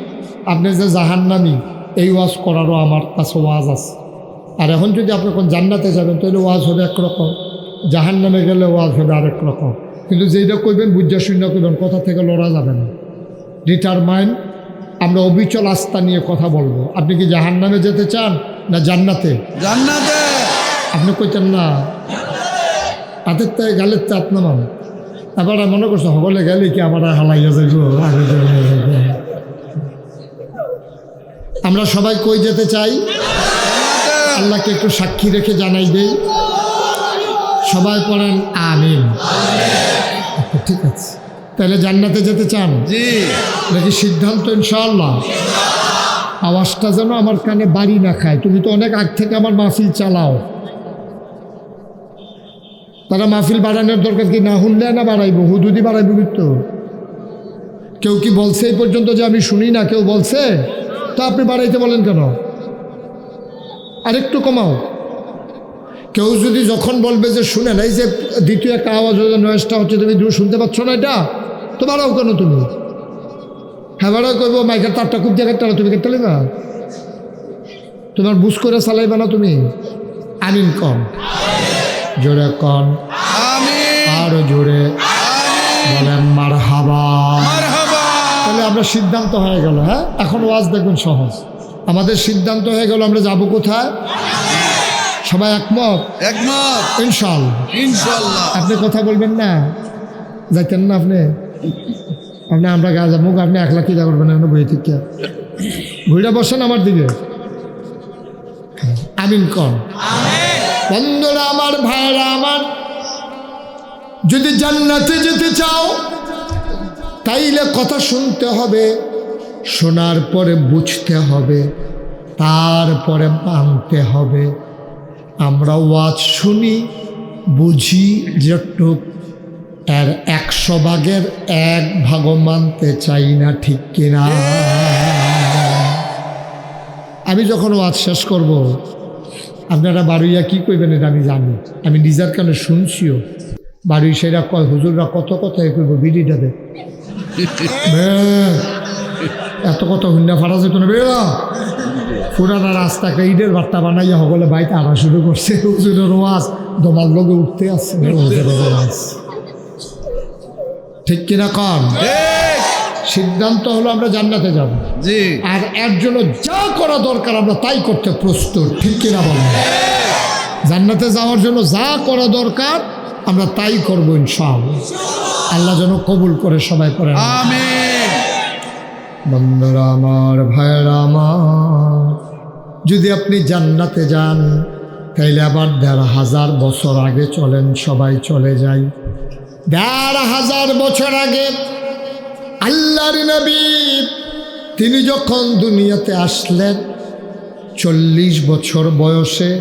আপনি যে জাহান্নামী, এই ওয়াজ করারও আমার কাছে ওয়াজ আছে। আর এখন যদি আপনি কোন জান্নাতে যাবেন, তাহলে ওয়াজ হবে একরকম, জাহান্নামে গেলে ওয়াজ হবে আরেক রকম। কিন্তু যেইটা কইবেন বুঝা শূন্য কইবেন, কথা থেকে লড়া যাবে না। ডিটারমাইন্ড, আমরা অবিচল আস্থা নিয়ে কথা বলবো। আপনি কি জাহান্নামে যেতে চান না জান্নাতে?
জান্নাতে।
আপনি কইতেন না হাতের তাই গালের তে আপনার মান, এবার মনে করছো সকলে গেলে কি আমার হালাইয়া যাইব। আমরা সবাই কই যেতে চাই? আল্লাহকে একটু সাক্ষী রেখে জানাই দেই, সবাই পড়েন আমিন। আচ্ছা, ঠিক আছে, তাহলে জান্নাতে যেতে চান
জি
নাকি সিদ্ধান্ত ইনশাআল্লাহ? আওয়াজটা যেন আমার কানে বাড়ি না খায়। তুমি তো অনেক আগ থেকে আমার মাহফিল চালাও, তারা মাহফিল বাড়ানোর দরকার কি? না শুনলে না বাড়াইবো, হুদুদি বাড়াইবো কিন্তু। কেউ কি বলছে এই পর্যন্ত যে আমি শুনি না? কেউ বলছে? তো আপনি বাড়াইতে বলেন কেন? আরেকটু কমাও। কেউ যদি যখন বলবে যে শুনে না, এই যে দ্বিতীয় একটা আওয়াজ নয়েজটা হচ্ছে, তুমি শুনতে পাচ্ছ না, এটা তো বাড়াও কেন তুমি? হ্যাঁ বাড়াও, করবো মাইকের তারটা খুব জায়গায় টানো, তুমি কেটে না, তোমার বুঝ করে চালাইবে না তুমি। আমিন কম, জোরে কন,
আমিন
আরো জোরে বলেন মারহাবা।
মারহাবা
তাহলে আমরা সিদ্ধান্ত হয়ে গেল। হ্যাঁ, এখন ওয়াজ দেখবেন সহজ। আমাদের সিদ্ধান্ত হয়ে গেল আমরা যাব কোথায়? সবাই একমত?
একমত
ইনশাআল্লাহ।
ইনশাআল্লাহ
আপনি কথা বলবেন না, যাইতেন না আপনি? আপনি আমরা গা যাবো, আপনি 1 লাখ কিনা করবেন এখন বই থেকে ঘুরে বসেন আমার দিকে। আমিন কন। বন্ধুরা আমার, ভাইরা আমার, যদি জান্নাতে যেতে চাও তাইলে কথা শুনতে হবে, শোনার পরে বুঝতে হবে, তারপরে মানতে হবে। আমরা ওয়াজ শুনি, বুঝি যেটুক, এর 100 ভাগের 1 ভাগও মানতে চাই না, ঠিক কিনা? আমি যখন ওয়াজ শেষ করব, আপনারা বাড়ুইয়া কি কইবেন এটা আমি জানি, আমি নিজের কানে শুনছিও। বাড়ি সেরা কয়, হুজুররা কত কথাই কইব, বিড়িটা দে। এত কথা হুন্ডা ফাটা যেত না, বেরা পুরানা রাস্তাকে ইটের বার্তা বানাইয়া সকলে বাইতে আনা শুরু করছে। হুজুরের ওয়াজ দমার লগে উঠতে আসছে, হুজুরের ওয়াজ। ঠিক কিনা কন? সিদ্ধান্ত হলো আমরা জান্নাতে যাব,
জি
আর এর জন্য যা করা দরকার আমরা তাই করতে প্রস্তুত, ঠিক কিনা বলেন? জান্নাতে যাওয়ার জন্য যা করা দরকার আমরা তাই করবো ইনশাআল্লাহ। আল্লাহ যেন কবুল করে, সবাই করে
আমিন
বন্ধুরা আমার, ভাইয়েরা আমার, যদি আপনি জান্নাতে যান তাইলে আবার ১,৫০০ বছর আগে চলেন, সবাই চলে যাই। ১,৫০০ বছর আগে আল্লাহর নবী তিনি যখন দুনিয়াতে আসলেন, ৪০ বছর বয়সে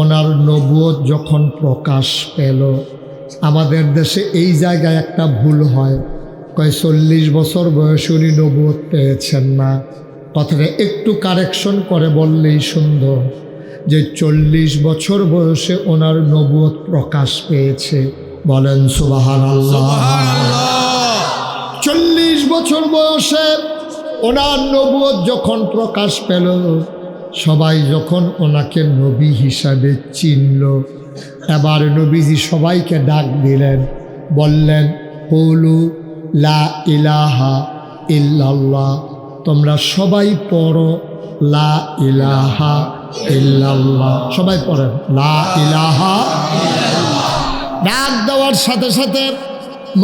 ওনার নবুয়ত যখন প্রকাশ পেল। আমাদের দেশে এই জায়গায় একটা ভুল হয়, কয় ৪০ বছর বয়সে উনি নবুয়ত পেয়েছেন না। কথাটা একটু কারেকশন করে বললেই সুন্দর, যে ৪০ বছর বয়সে ওনার নবুয়ত প্রকাশ পেয়েছে। বলেন সুবহানাল্লাহ। ৪০ বছর বয়সে ওনার নবুয়ত যখন প্রকাশ পেল, সবাই যখন ওনাকে নবী হিসাবে চিনল, এবার নবীজি সবাইকে ডাক দিলেন, বললেন, কৌলু লা ইলাহা ইল্লাল্লাহ। তোমরা সবাই পড়ো লা ইলাহা ইল্লাল্লাহ। সবাই পড়েন লা ইলাহা। ডাক দেওয়ার সাথে সাথে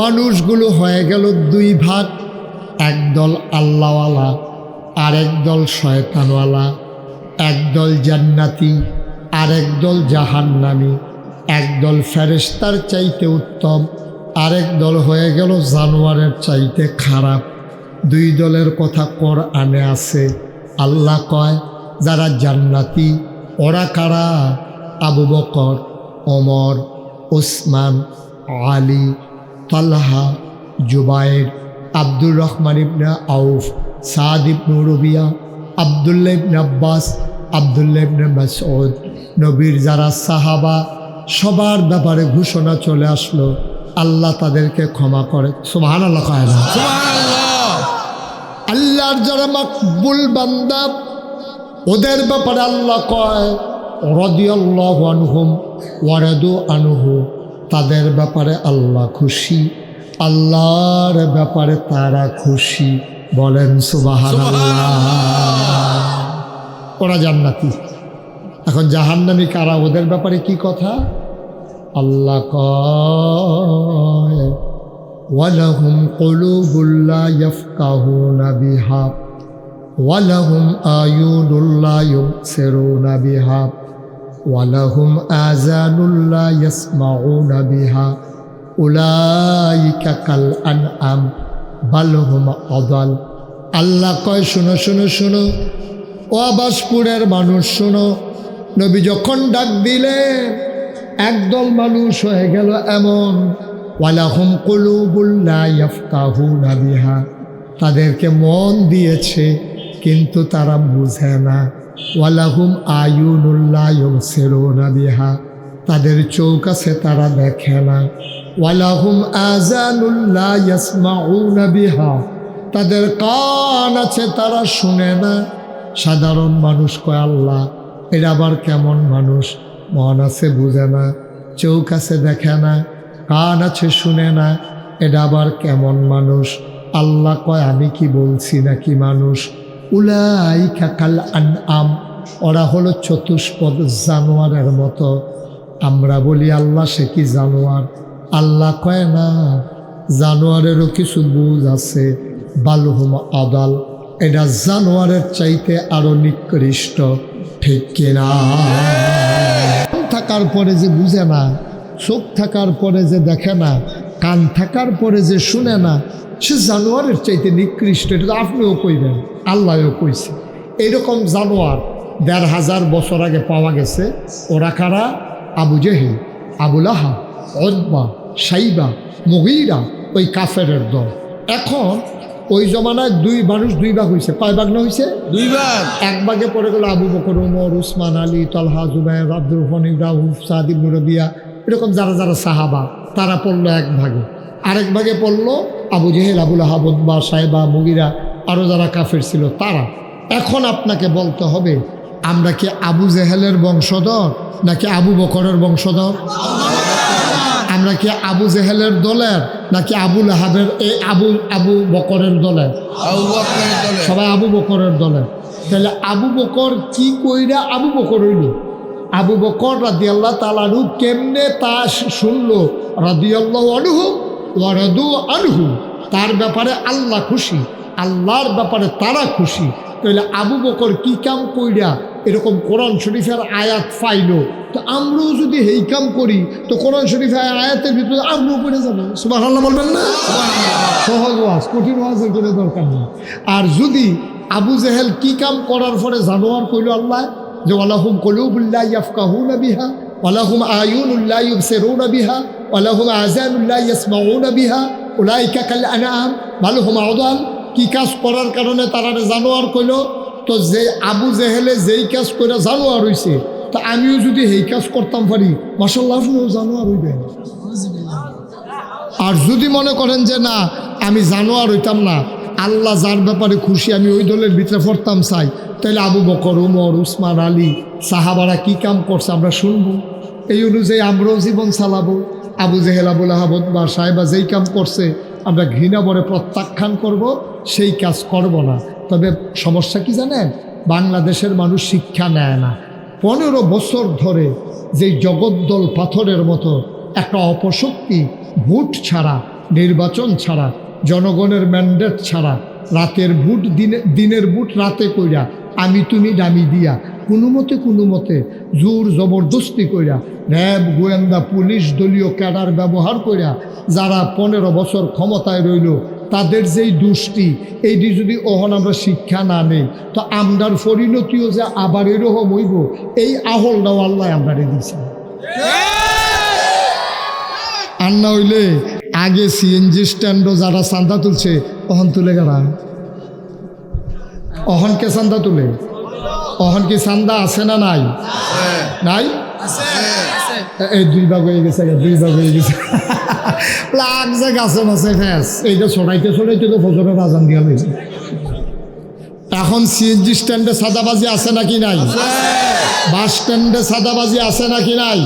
মানুষগুলো হয়ে গেল 2 ভাগ, একদল আল্লাহওয়ালা আর একদল শয়তানওয়ালা, একদল জান্নাতি আর একদল জাহান্নামী, একদল ফেরেশতার চাইতে উত্তম, আরেক দল হয়ে গেল জানোয়ারের চাইতে খারাপ। 2 দলের কথা কোরআনে আছে। আল্লাহ কয়, যারা জান্নাতি ওরা কারা? আবু বকর, ওমর, ওসমান, আলী, তালহা, জুবাইর, আব্দুর রহমান ইবনে আউফ, সাদ ইবনে রবিয়া, আবদুল্লাহ ইবনে আব্বাস, আবদুল্লাহ ইবনে মাসউদ। নবীর যারা সাহাবা, সবার ব্যাপারে ঘোষণা চলে আসলো, আল্লাহ তাদেরকে ক্ষমা করে। সুবহানাল্লাহ কয় না?
সুবহানাল্লাহ।
আল্লাহর যারা মাকবুল বান্দা, ওদের ব্যাপারে আল্লাহ কয়, রাদিয়াল্লাহু আনহুম ওয়া রাদু আনহু। তাদের ব্যাপারে আল্লাহ খুশি, আল্লাহর ব্যাপারে তারা খুশি। বলেন সুবহানাল্লাহ। ওরা জান্নাতি। এখন জাহান্নামী কারা? ওদের ব্যাপারে কি কথা? আল্লাহ কয়, ওয়ালাহুম কুলুবুল লা ইয়াফকাহুনা বিহা ওয়ালাহুম আয়ুনুল লা ইউবসিরুনা বিহা ওয়ালাহুম আযানুল্লা ইয়াসমাউনা বিহা উলাইকা কাল আনআম বাল হুম আদাল। আল্লাহ কয়, শোনো শোনো শোনো, ও আবাসপুরের মানুষ শোনো, নবী যখন ডাক দিলেন একদল মানুষ হয়ে গেল এমন, ওয়ালাহুম কুলুবুল লা ইয়াফকাহুনা বিহা, তাদেরকে মন দিয়েছে কিন্তু তারা বুঝে না। ওয়ালাহুম আয়ুনুল লা ইউবসিরুনা বিহা, তাদের চোখ আছে তারা দেখে না। ওয়ালাহুম আযানুল লা ইয়াসমাউনা বিহা, তাদের কান আছে তারা শুনে না। সাধারণ মানুষ কয়, আল্লাহ এটা আবার কেমন মানুষ? মন আছে বুঝে না, চোখ আছে দেখে না, কান আছে শুনে না, এটা আবার কেমন মানুষ? আল্লাহ কয়, আমি কি বলছি নাকি মানুষ? উলাইকা কাল আনআম, ওরা হলো চতুষ্পদ জানোয়ারের মতো। আমরা বলি আল্লাহ সে কি জানোয়ার? আল্লাহ কয় না, জানোয়ারেরও কিছু বুঝ আছে। বালহুম আদাল, এটা জানোয়ারের চাইতে আরো নিকৃষ্ট, ঠিক কিনা? থাকার পরে যে বুঝে না, চোখ থাকার পরে যে দেখে না, কান থাকার পরে যে শুনে না, সে জানোয়ারের চাইতে নিকৃষ্ট। এটা তো আপনিও কইবেন, আল্লাহও কইছে। এইরকম জানোয়ার ১৫০০ বছর আগে পাওয়া গেছে। ওরা কারা? আবু জেহেল, আবুল আহাব, উতবা, সাইবা, মুগীরা, ওই কাফেরের দল। এখন ওই জমানায় মানুষ দুই ভাগ হয়েছে। কয় ভাগ না হয়েছে?
2 ভাগ।
এক ভাগে পড়ে গেল আবু বকর, ওমর, উসমান, আলী, তলহা, জুবায়ের, আব্দুল গনি, রাউফ, সাদ ইবনে রবিয়া, এরকম যারা যারা সাহাবা, তারা পড়লো এক ভাগে। আরেক ভাগে পড়লো আবু জেহেল, আবুল আহাব, উতবা, সাইবা, মুগীরা, আরও যারা কাফের ছিল তারা। এখন আপনাকে বলতে হবে, আমরা কি আবু জেহেলের বংশধর নাকি আবু বকরের বংশধর? আমরা কি আবু জেহেলের দলের নাকি আবুল আহাবের আবু বকরের দলের?
আবু বকরের দলে।
সবাই আবু বকরের দলের। তাহলে আবু বকর কি কইরা আবু বকর হইল? আবু বকর রাদিয়াল্লাহু তাআলা আনহু কেমনে তা শুনলো? রাদিয়াল্লাহু আনহু ওয়া রাদু আনহু, তার ব্যাপারে আল্লাহ খুশি, আল্লাহর ব্যাপারে তারা খুশি। তাহলে আবু বকর কি কাম কইরা এরকম কোরআন শরীফের আয়াত পাইলো, তো আমরাও যদি এই কাম করি তো কোরআন শরীফের আয়াতের ভিতরে আমরাও পড়ে যাবো। সুবহানাল্লাহ বলবেন না? সহজ ওয়াজ, কঠিন ওয়াজের কোনো দরকার নেই। আর যদি আবু জেহেল কি কাম করার পরে জানোয়ার কইল আল্লাহ, যে ওয়ালাহুম কুলুবুল লা ইয়াফকাহুনা বিহা ওয়ালাহুম আয়ুনুল লা ইউবসিরুনা বিহা ওয়ালাহুম আযানুল লা ইয়াসমাউনা বিহা উলাইকা কাল আনআম বাল হুম আদাল, কি কাজ করার কারণে তারা জানোয়ার কইল? তো যে আবু জেহেলে যেই কাজ করে জানোয়ার হইছে, তা আমিও যদি এই কাজ করতাম পারি, মাশাআল্লাহ আপনিও জানোয়ার হইবেন। আর যদি মনে করেন যে না আমি জানোয়ার হইতাম না, আল্লাহ যার ব্যাপারে খুশি আমি ওই দলের ভিতরে পড়তাম চাই, তাহলে আবু বকর, উমর, উসমান, আলী, সাহাবারা কি কাম করছে আমরা শুনবো, এই অনুযায়ী আমরাও জীবন চালাবো। আবু জেহেল, আবুল আহাব, উতবা, সাহেবা যেই কাম করছে আমরা ঘৃণা ভরে প্রত্যাখ্যান করব, সেই কাজ করব না। তবে সমস্যা কি জানেন? বাংলাদেশের মানুষ শিক্ষা নেয় না। 15 বছর ধরে যেই জগদ্দল পাথরের মতো একটা অপশক্তি, ভোট ছাড়া, নির্বাচন ছাড়া, জনগণের ম্যান্ডেট ছাড়া, রাতের ভোট দিনের ভোট রাতে কইরা, আমি তুমি দামি দিয়া, কোনো মতে জোর জবরদস্তি কইরা, র্যাব, গোয়েন্দা, পুলিশ, দলীয় ক্যাডার ব্যবহার কইরা যারা 15 বছর ক্ষমতায় রইল, তাদের যেই দুষ্টি, এইটি যদি ওহন আমরা শিক্ষা না নেই, তো আমরার পরিণতিও যে আবার এরকম হইব, এই আহলটাও আল্লাহ আমরা দিয়েছে। আর না হইলে আগে সিএনজি স্ট্যান্ডও যারা চান্দা তুলছে, অহন তুলে গেলা, অহনকে চান্দা তুলে, অহন কি চান্দা আছে না নাই? নাই, এই 2 ভাগ হয়ে গেছে, 2 ভাগ হয়ে গেছে। লাগছে গাছে মাছে ফ্যাস, এইটা ছড়াইতে তো ফজরের আজান দিয়া হয়েছে। এখন সিএনজি স্ট্যান্ডে সাদাবাজি আছে নাকি নাই? বাস স্ট্যান্ডে সাদাবাজি আছে নাকি নাই?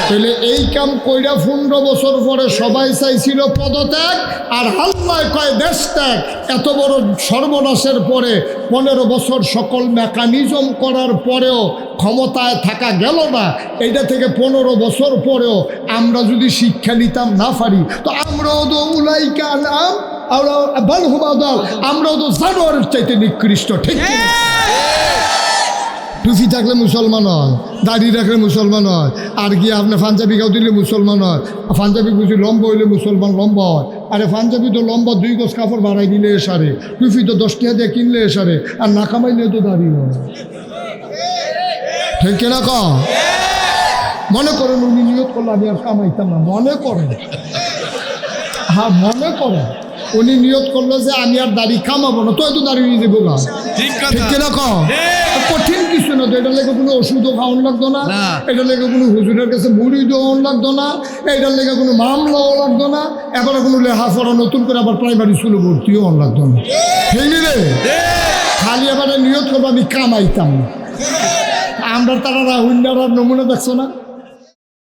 তাহলে এই কাম কইরা 15 বছর পরে সবাই চাইছিল পদত্যাগ, আর আল্লাহ কয় দেশ ত্যাগ। এত বড় সর্বনাশের পরে 15 বছর সকল মেকানিজম করার পরেও ক্ষমতায় থাকা গেল না। এইটা থেকে 15 বছর পরেও আমরা যদি শিক্ষা নিতাম না পারি, তো আমরাও তো উলাইকা নাম আমরাও তো জানোয়ারের চাইতে নিকৃষ্ট, ঠিক কিনা? টুপি থাকলে মুসলমান হয়, দাড়ি রাখলে মুসলমান হয়, আর কি আপনি পাঞ্জাবি গাও দিলে মুসলমান হয়, পাঞ্জাবি বুঝি লম্বা হইলে মুসলমান লম্বা হয়। আরে পাঞ্জাবি তো লম্বা 2 গজ কাপড় বাড়াই দিলে এসারে, টুপি তো 10 টাকা দিয়ে কিনলে এসারে, আর না কামাইলে তো দাড়ি হয়। ঠিক কিনা ক? মনে করেন উনি নিয়ত করলে আমি আর কামাইতাম না, মনে করেন, হ্যাঁ মনে করেন উনি নিয়ত করলো যে আমি আর দাড়ি কামাবো না, তো এত দাড়ি নিয়ে যাবো গা।
ঠিক
ঠিক
কথা।
কিনা ক? কঠিন কিছু না তো, এটা লেগে কোনো ওষুধও খাওয়ান লাগতো না,
না।
এটা লেগে কোনো হুজুরের কাছে মুড়ি দেওয়ান লাগতো না, এটার লেগে কোনো মামলাও লাগতো না, এবারে কোনো লেখাপড়া নতুন করে আবার প্রাইমারি স্কুলে ভর্তিও হন লাগতো না। ঠিক নি রে? খালি এবারে নিয়ত করবো আমি কামাইতাম না। আমরা তারা হুন্ডার নমুনা দেখছো না?